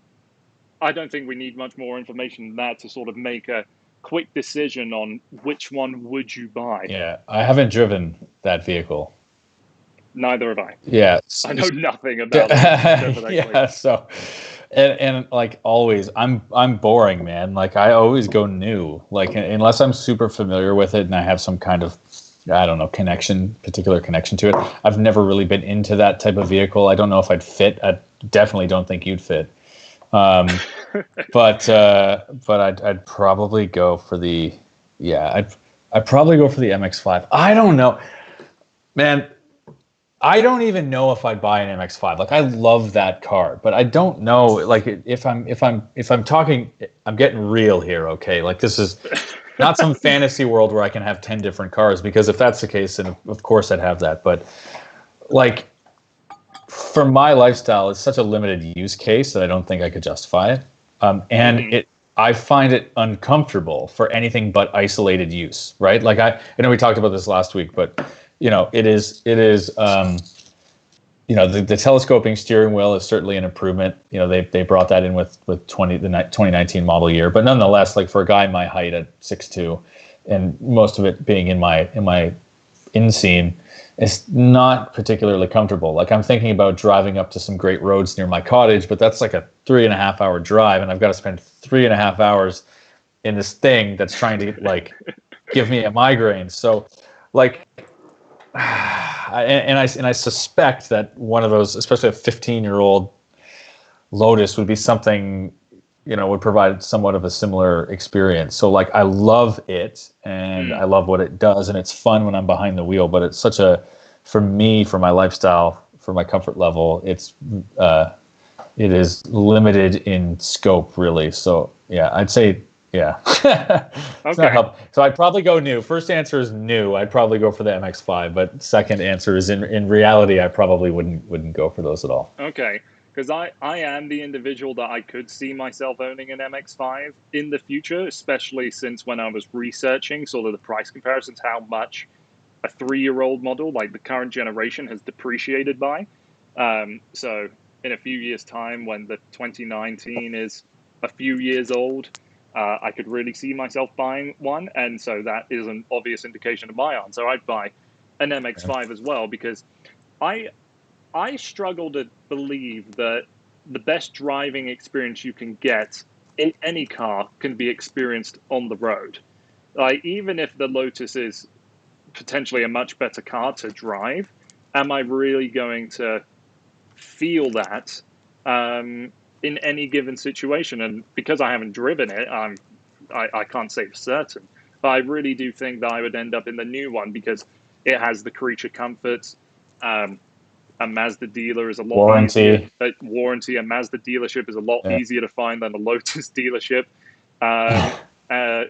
I don't think we need much more information than that to sort of make a quick decision on which one would you buy.
Yeah, I haven't driven that vehicle.
Neither have I.
Yeah.
I know nothing about it.
Yeah, so... And like always, I'm boring, man. Like I always go new. Like unless I'm super familiar with it and I have some kind of, I don't know, particular connection to it. I've never really been into that type of vehicle. I don't know if I'd fit. I definitely don't think you'd fit. But I'd probably go for the I'd probably go for the MX-5. I don't know, man. I don't even know if I'd buy an MX-5. Like I love that car, but I don't know. Like if I'm talking, I'm getting real here. Okay, like this is not some fantasy world where I can have 10 different cars. Because if that's the case, then of course I'd have that. But like for my lifestyle, it's such a limited use case that I don't think I could justify it. I find it uncomfortable for anything but isolated use. Right? Like I know we talked about this last week, but. It is. The telescoping steering wheel is certainly an improvement. They brought that in with the 2019 model year, but nonetheless, like for a guy my height at 6'2", and most of it being in my inseam, it's not particularly comfortable. Like I'm thinking about driving up to some great roads near my cottage, but that's like a 3.5 hour drive, and I've got to spend 3.5 hours in this thing that's trying to like give me a migraine. So, like. I suspect that one of those, especially a 15-year-old Lotus, would be something, would provide somewhat of a similar experience. So like, I love it and I love what it does, and it's fun when I'm behind the wheel, but it's such for me, for my lifestyle, for my comfort level, it is limited in scope, really. So yeah, I'd say, yeah.
Okay.
So I'd probably go new. First answer is new. I'd probably go for the MX-5, but second answer is in reality, I probably wouldn't go for those at all.
Okay. Because I am the individual that I could see myself owning an MX-5 in the future, especially since when I was researching sort of the price comparisons, how much a 3-year-old model, like the current generation, has depreciated by. So in a few years' time, when the 2019 is a few years old, I could really see myself buying one. And so that is an obvious indication of my answer. I'd buy an MX-5 as well, because I struggle to believe that the best driving experience you can get in any car can be experienced on the road. Like, even if the Lotus is potentially a much better car to drive, am I really going to feel that in any given situation? And because I haven't driven it, I can't say for certain. But I really do think that I would end up in the new one because it has the creature comforts. A Mazda dealer is a lot easier. Warranty. A Mazda dealership is a lot easier to find than a Lotus dealership,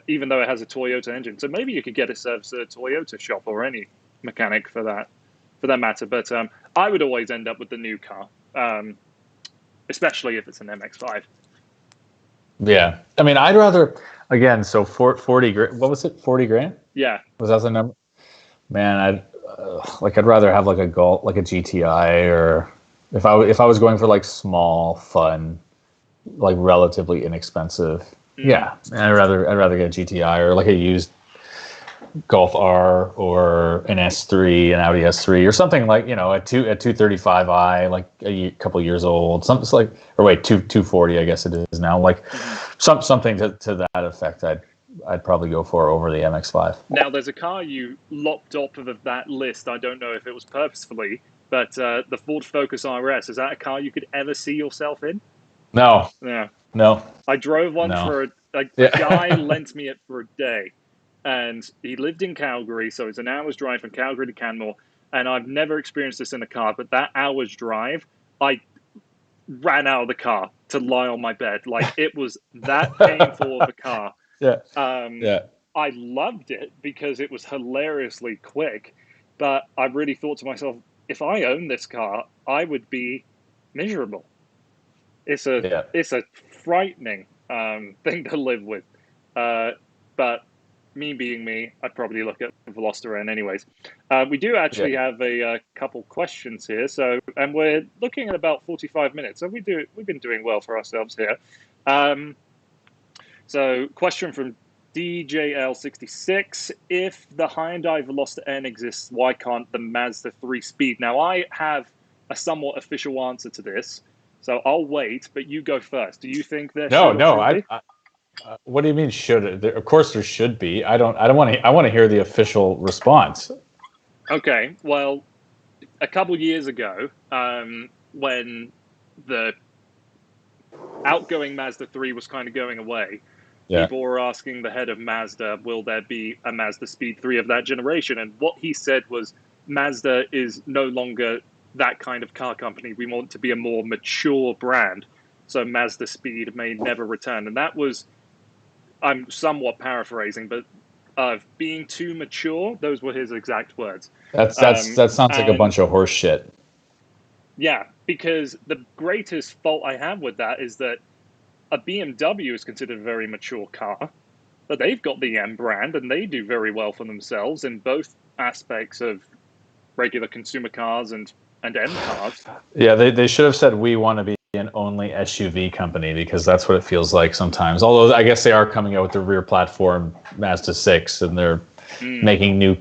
even though it has a Toyota engine. So maybe you could get it serviced at a Toyota shop or any mechanic for that matter. But I would always end up with the new car, especially if it's an MX-5.
Yeah, I mean, I'd rather, again, so 40 grand. What was it? 40 grand?
Yeah.
Was that the number? Man, I'd rather have like a Golf, like a GTI, or if I was going for like small, fun, like relatively inexpensive. Yeah, I'd rather get a GTI or like a used Golf R or an S3, an Audi S3, or something like, a 235i, like a couple years old. Something like, or wait, 240, I guess it is now. Like something to that effect. I'd probably go for over the MX-5.
Now, there's a car you lopped off of that list. I don't know if it was purposefully, but the Ford Focus RS, is that a car you could ever see yourself in?
No.
Yeah.
No.
I drove one for a guy lent me it for a day, and he lived in Calgary, so it's an hour's drive from Calgary to Canmore, and I've never experienced this in a car, but that hour's drive, I ran out of the car to lie on my bed. Like, it was that painful of a car.
Yeah.
I loved it because it was hilariously quick, but I really thought to myself, if I owned this car, I would be miserable. It's a frightening thing to live with. But me being me, I'd probably look at Veloster N anyways. We do actually have a couple questions here, and we're looking at about 45 minutes, so we've been doing well for ourselves here. So, question from DJL66: if the Hyundai Veloster N exists, why can't the Mazda 3 Speed? Now, I have a somewhat official answer to this, so I'll wait, but you go first. Do you think there should be?
What do you mean should? Of course there should be. I want to hear the official response.
Okay, well, a couple years ago, when the outgoing Mazda 3 was kind of going away, people were asking the head of Mazda, will there be a Mazda Speed 3 of that generation? And what he said was, Mazda is no longer that kind of car company. We want to be a more mature brand, so Mazda Speed may never return. And that was, I'm somewhat paraphrasing, but being too mature, those were his exact words.
That sounds like a bunch of horse shit.
Yeah, because the greatest fault I have with that is that a BMW is considered a very mature car, but they've got the M brand and they do very well for themselves in both aspects of regular consumer cars and M cars.
Yeah, they should have said we want to be an only SUV company, because that's what it feels like sometimes. Although I guess they are coming out with the rear platform Mazda 6 and they're making new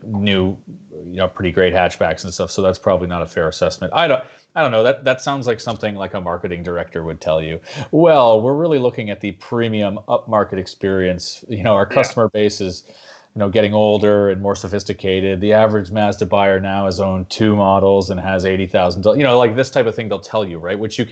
pretty great hatchbacks and stuff. So that's probably not a fair assessment. I don't know. That sounds like something like a marketing director would tell you. Well, we're really looking at the premium upmarket experience. Our customer base is getting older and more sophisticated. The average Mazda buyer now has owned 2 models and has $80,000. Like this type of thing they'll tell you, right? Which you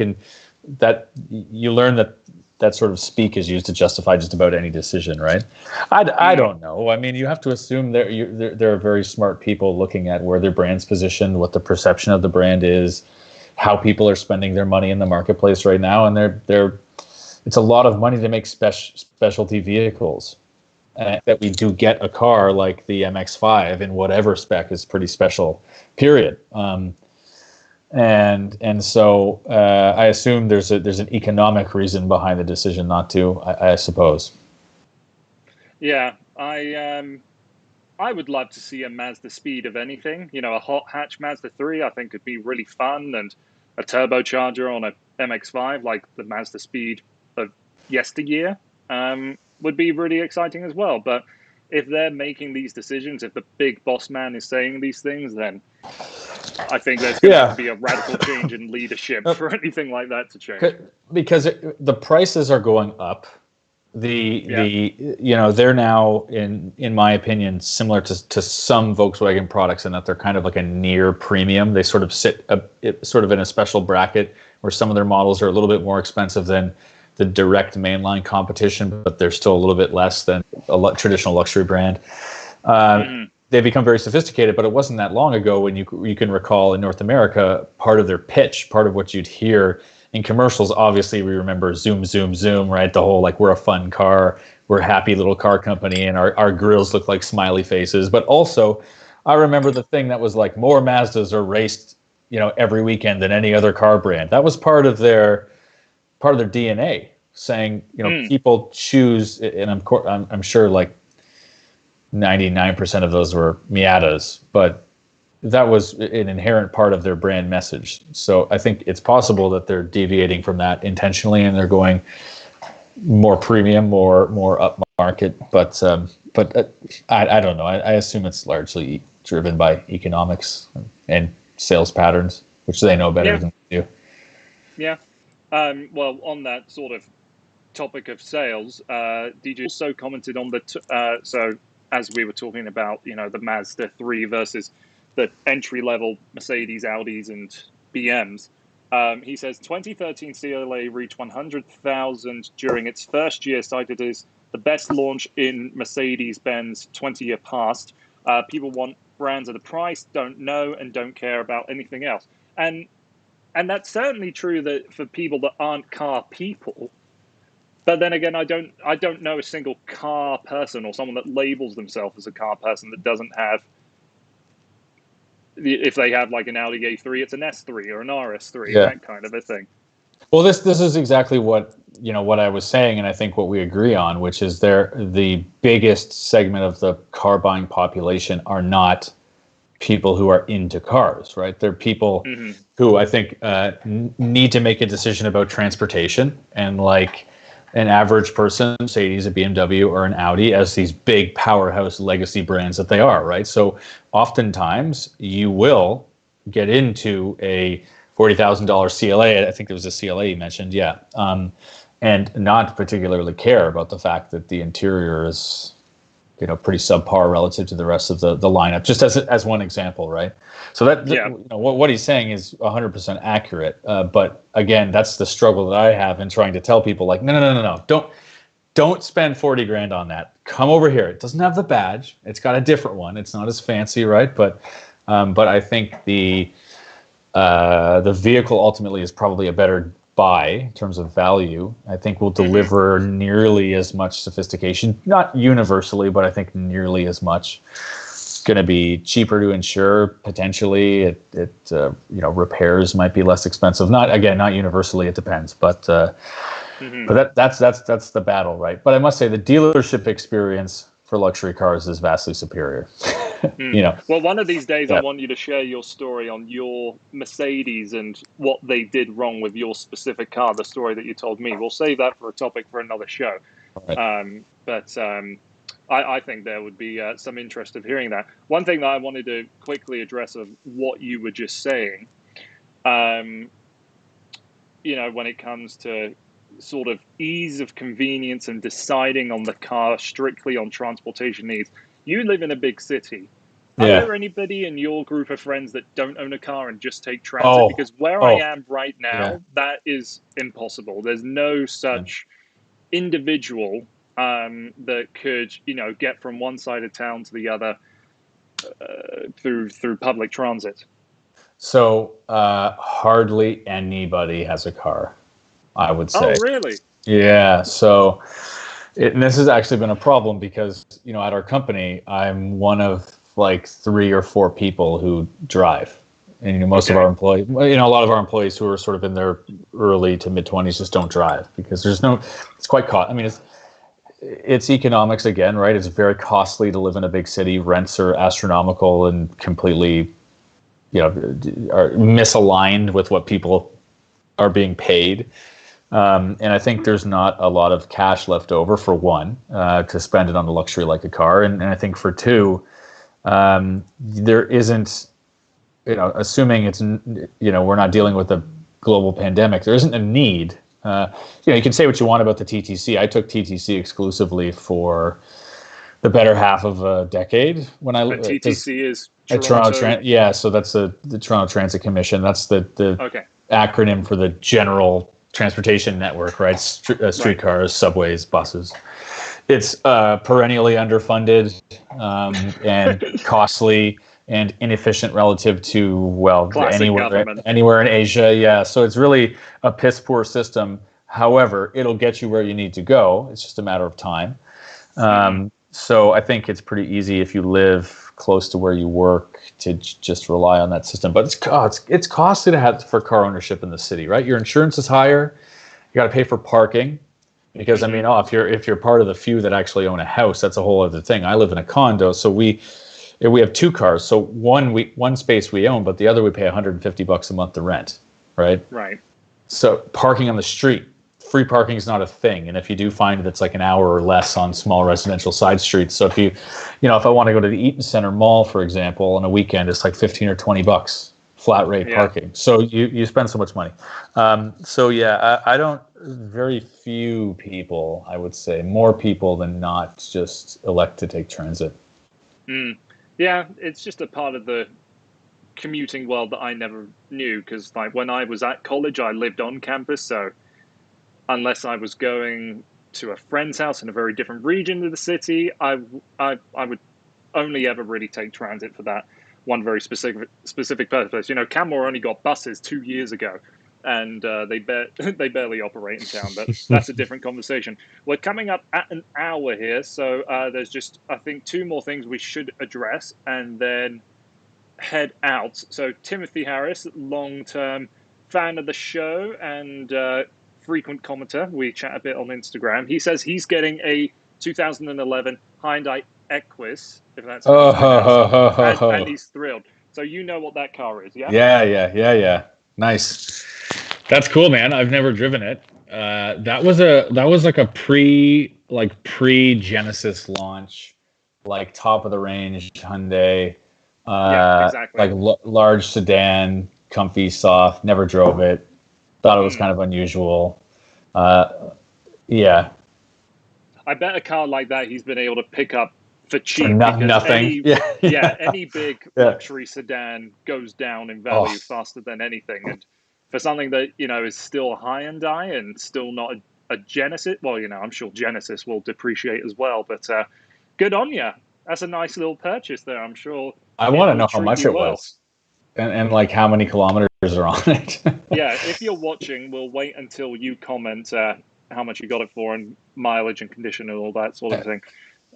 learn that sort of speak is used to justify just about any decision, right? I don't know. I mean, you have to assume there are very smart people looking at where their brand's positioned, what the perception of the brand is, how people are spending their money in the marketplace right now, and it's a lot of money to make specialty vehicles. That we do get a car like the MX-5 in whatever spec is pretty special, period. And so I assume there's an economic reason behind the decision not to. I suppose.
Yeah, I would love to see a Mazda Speed of anything. A hot hatch Mazda 3 I think could be really fun, and a turbocharger on a MX-5 like the Mazda Speed of yesteryear would be really exciting as well. But if they're making these decisions, if the big boss man is saying these things, then I think there's going to have to be a radical change in leadership for anything like that to change.
Because the prices are going up. They're now in my opinion similar to some Volkswagen products in that they're kind of like a near premium. They sort of sit sort of in a special bracket where some of their models are a little bit more expensive than the direct mainline competition, but they're still a little bit less than a traditional luxury brand. They become very sophisticated, but it wasn't that long ago when you can recall in North America, part of their pitch, part of what you'd hear in commercials, obviously we remember zoom, zoom, zoom, right? The whole we're a fun car, we're a happy little car company, and our grills look like smiley faces. But also, I remember the thing that was like more Mazdas are raced, every weekend than any other car brand. That was part of their DNA, saying people choose, and I'm sure 99% of those were Miatas, but that was an inherent part of their brand message. So I think it's possible that they're deviating from that intentionally and they're going more premium, more upmarket. But I don't know. I assume it's largely driven by economics and sales patterns, which they know better than we do.
Yeah. Well, on that sort of topic of sales, DJ also commented on so as we were talking about, the Mazda 3 versus the entry-level Mercedes, Audis, and BMs. He says 2013 CLA reached 100,000 during its first year, cited as the best launch in Mercedes-Benz 20-year past. People want brands at a price, don't know, and don't care about anything else. And that's certainly true that for people that aren't car people. But then again, I don't know a single car person or someone that labels themselves as a car person that doesn't have. If they have an Audi A3, it's an S3 or an RS3, that kind of a thing.
Well, this is exactly what I was saying, and I think what we agree on, which is the biggest segment of the car buying population are not people who are into cars, right? They're people who I think need to make a decision about transportation, and an average person, Mercedes, a BMW, or an Audi as these big powerhouse legacy brands that they are, right? So oftentimes you will get into a $40,000 CLA. I think there was a CLA you mentioned, and not particularly care about the fact that the interior is, pretty subpar relative to the rest of the lineup. Just as one example, right? So what he's saying is 100% accurate. But again, that's the struggle that I have in trying to tell people, no, don't spend 40 grand on that. Come over here. It doesn't have the badge. It's got a different one. It's not as fancy, right? But I think the vehicle ultimately is probably a better buy in terms of value. I think will deliver nearly as much sophistication, not universally, but I think nearly as much. It's going to be cheaper to insure potentially. Repairs might be less expensive. Not universally. It depends, but that's the battle, right? But I must say the dealership experience for luxury cars is vastly superior.
Well, one of these days I want you to share your story on your Mercedes and what they did wrong with your specific car, the story that you told me. We'll save that for a topic for another show. Right. I think there would be some interest of hearing that. One thing that I wanted to quickly address of what you were just saying, when it comes to sort of ease of convenience and deciding on the car strictly on transportation needs, You live in a big city. Are
Yeah.
there anybody in your group of friends that don't own a car and just take transit?
Oh,
Because where I
oh,
am right
yeah.
now, that is impossible. There's no such individual that could, get from one side of town to the other through public transit.
So hardly anybody has a car, I would
Oh,
say.
really?
Yeah. So and this has actually been a problem because, at our company, I'm one of like 3 or 4 people who drive. And most of
Okay.
our employees, a lot of our employees who are sort of in their early to mid 20s just don't drive because it's quite cost. I mean, it's economics again, right? It's very costly to live in a big city. Rents are astronomical and completely, are misaligned with what people are being paid. And I think there's not a lot of cash left over for one to spend it on a luxury like a car, and I think for two, there isn't, assuming it's, we're not dealing with a global pandemic, there isn't a need. You can say what you want about the TTC. I took TTC exclusively for the better half of a decade when
And TTC is
at
Toronto.
Yeah, so that's the Toronto Transit Commission. That's the
Okay.
acronym for the general transportation network, right? Streetcars,
Right.
subways, buses. It's perennially underfunded and costly and inefficient relative to
Classic government.
anywhere in Asia. Yeah, so it's really a piss poor system. However, it'll get you where you need to go. It's just a matter of time. So I think it's pretty easy if you live close to where you work to just rely on that system. But it's costly to have for car ownership in the city, right? Your insurance is higher. You got to pay for parking because if you're part of the few that actually own a house, that's a whole other thing. I live in a condo, so we have 2 cars. So one space we own, but the other we pay $150 a month to rent, right?
Right.
So parking on the street, free parking is not a thing. And if you do find it's like an hour or less on small residential side streets. So if I want to go to the Eaton Center Mall, for example, on a weekend, it's like 15 or $20 flat rate parking. So you spend so much money. I don't, very few people, I would say, more people than not just elect to take transit.
Yeah, it's just a part of the commuting world that I never knew because like when I was at college, I lived on campus. So unless I was going to a friend's house in a very different region of the city, I would only ever really take transit for that one very specific purpose. Canmore only got buses 2 years ago, and they barely operate in town. But that's a different conversation. We're coming up at an hour here, so there's just I think 2 more things we should address, and then head out. So Timothy Harris, long-term fan of the show and frequent commenter. We chat a bit on Instagram. He says he's getting a 2011 Hyundai Equus, if that's how it's pronounced, and he's thrilled. So you know what that car is, yeah?
Yeah. Nice. That's cool, man. I've never driven it. That was like a pre Genesis launch, like top of the range Hyundai.
Yeah, exactly.
Like large sedan, comfy, soft. Never drove it. Thought it was kind of unusual. Yeah.
I bet a car like that he's been able to pick up for cheap
For
because
nothing.
any big luxury sedan goes down in value faster than anything. And for something that is still a Hyundai and still not a Genesis, well, I'm sure Genesis will depreciate as well. But good on you. That's a nice little purchase there. I'm sure.
I want to know how much it was, and like how many kilometers are on it.
Yeah, if you're watching, we'll wait until you comment how much you got it for and mileage and condition and all that sort of thing.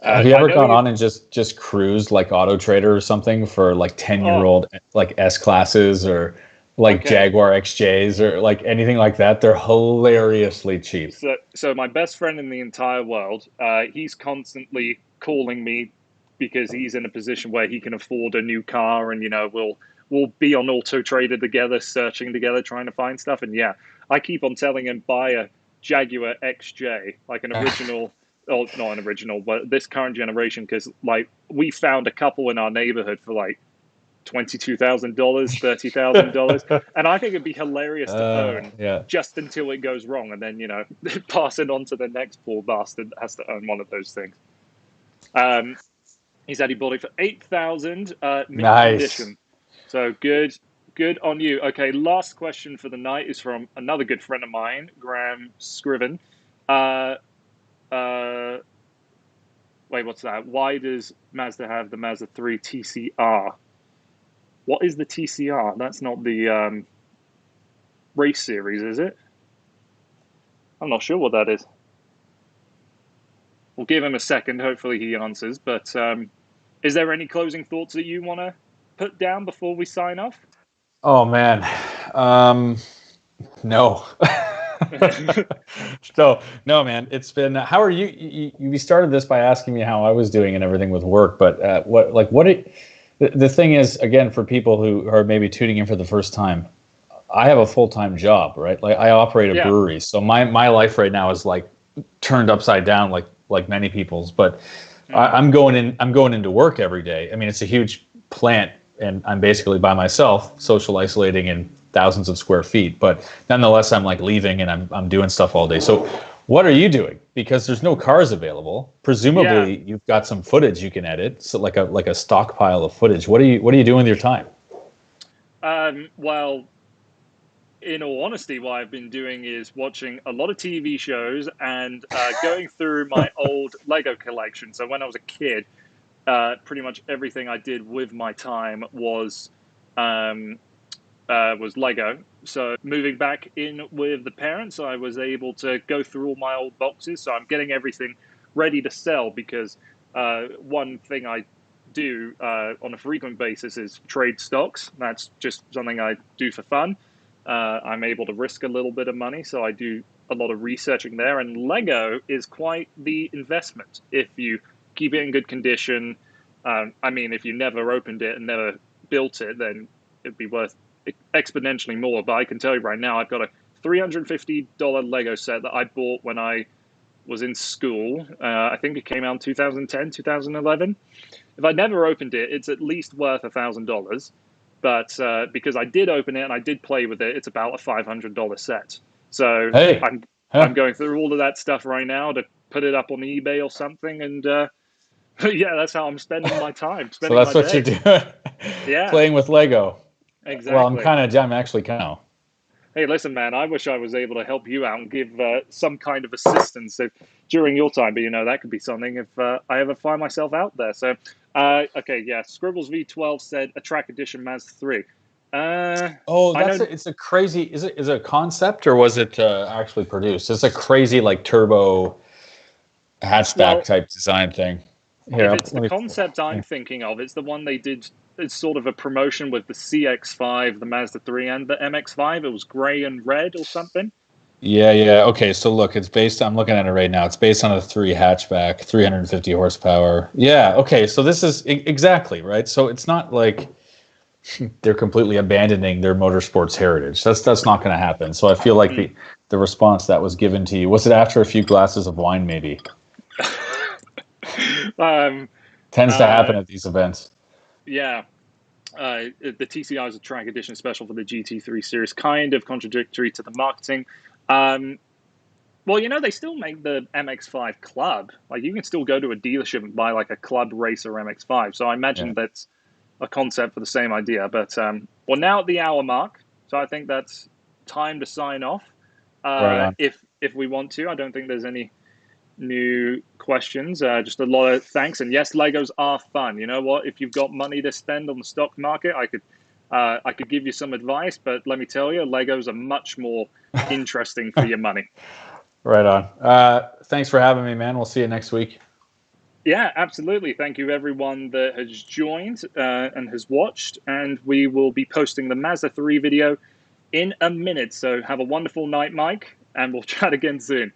Have you ever gone on and just cruised like Auto Trader or something for like 10-year-old like S classes or like Jaguar XJs or like anything like that? They're hilariously cheap.
So my best friend in the entire world, he's constantly calling me because he's in a position where he can afford a new car, and we'll be on Auto Trader together, searching together, trying to find stuff. And I keep on telling him buy a Jaguar XJ, like an original. Oh, not an original, but this current generation, because like we found a couple in our neighborhood for like $22,000, $30,000, and I think it'd be hilarious to own just until it goes wrong, and then pass it on to the next poor bastard that has to own one of those things. He said he bought it for 8,000, mint
Nice.
condition. So good on you. Okay, last question for the night is from another good friend of mine, Graham Scriven. Uh, uh, Wait, what's that? Why does Mazda have the Mazda 3 TCR? What is the TCR? That's not the race series, is it? I'm not sure what that is. We'll give him a second. Hopefully he answers. But is there any closing thoughts that you want to put down before we sign off?
Oh man, no. So no, man. It's been. How are you? You started this by asking me how I was doing and everything with work, but the thing is, again, for people who are maybe tuning in for the first time, I have a full-time job, right? Like I operate a
Yeah.
brewery, so my life right now is like turned upside down, like many people's. But I'm going into work every day. I mean, it's a huge plant, and I'm basically by myself, social isolating in thousands of square feet. But nonetheless, I'm like leaving, and I'm doing stuff all day. So, what are you doing? Because there's no cars available.
Yeah.
Presumably, you've got some footage you can edit, so like a stockpile of footage. What are you doing with your time?
Well, in all honesty, what I've been doing is watching a lot of TV shows and going through my old Lego collection. So when I was a kid, pretty much everything I did with my time um, was Lego. So moving back in with the parents, I was able to go through all my old boxes. So I'm getting everything ready to sell because one thing I do on a frequent basis is trade stocks. That's just something I do for fun. I'm able to risk a little bit of money, so I do a lot of researching there. And Lego is quite the investment if you keep it in good condition. I mean, if you never opened it and never built it, then it'd be worth exponentially more. But I can tell you right now, I've got a $350 Lego set that I bought when I was in school. I think it came out in 2010, 2011. If I never opened it, it's at least worth $1,000. But because I did open it and I did play with it, it's about a $500 set. So
Hey,
I'm
huh?
going through all of that stuff right now to put it up on eBay or something. And yeah, that's how I'm spending my time,
So
spending my
that's what you're
day.
doing,
Yeah,
playing with Lego. Well,
exactly.
I'm actually kind of.
Hey, listen, man, I wish I was able to help you out and give some kind of assistance if, during your time, but that could be something if I ever find myself out there. So, okay, yeah, Scribbles V12 said a track edition Mazda 3.
Oh,
I know,
it's a crazy. Is it a concept or was it actually produced? It's a crazy like turbo hatchback
well,
type design thing. Here,
if it's the
let me.
concept I'm
Yeah,
thinking of, it's the one they did. It's sort of a promotion with the CX5, the Mazda 3, and the MX5. It was gray and red or something.
yeah, yeah. Okay, so look, it's based. I'm looking at it right now. It's based on a three hatchback, 350 horsepower. Yeah. Okay, so this is exactly right. So it's not like they're completely abandoning their motorsports heritage. That's not going to happen. So I feel like
Mm.
the response that was given to you was it after a few glasses of wine, maybe
um,
tends to
uh,
happen at these events.
yeah. The TCI is a track edition special for the GT3 series, kind of contradictory to the marketing. Um, well, they still make the MX5 Club. Like, you can still go to a dealership and buy like a Club Racer MX5. So I
Yeah.
imagine that's a concept for the same idea. But we're now at the hour mark, so I think that's time to sign off.
Right on.
If we want to, I don't think there's any new questions. Just a lot of thanks. And yes, Legos are fun. You know what? If you've got money to spend on the stock market, I could give you some advice, but let me tell you, Legos are much more interesting for your money.
Right on. Thanks for having me, man. We'll see you next week.
Yeah, absolutely. Thank you, everyone that has joined and has watched. And we will be posting the Mazda 3 video in a minute. So have a wonderful night, Mike, and we'll chat again soon.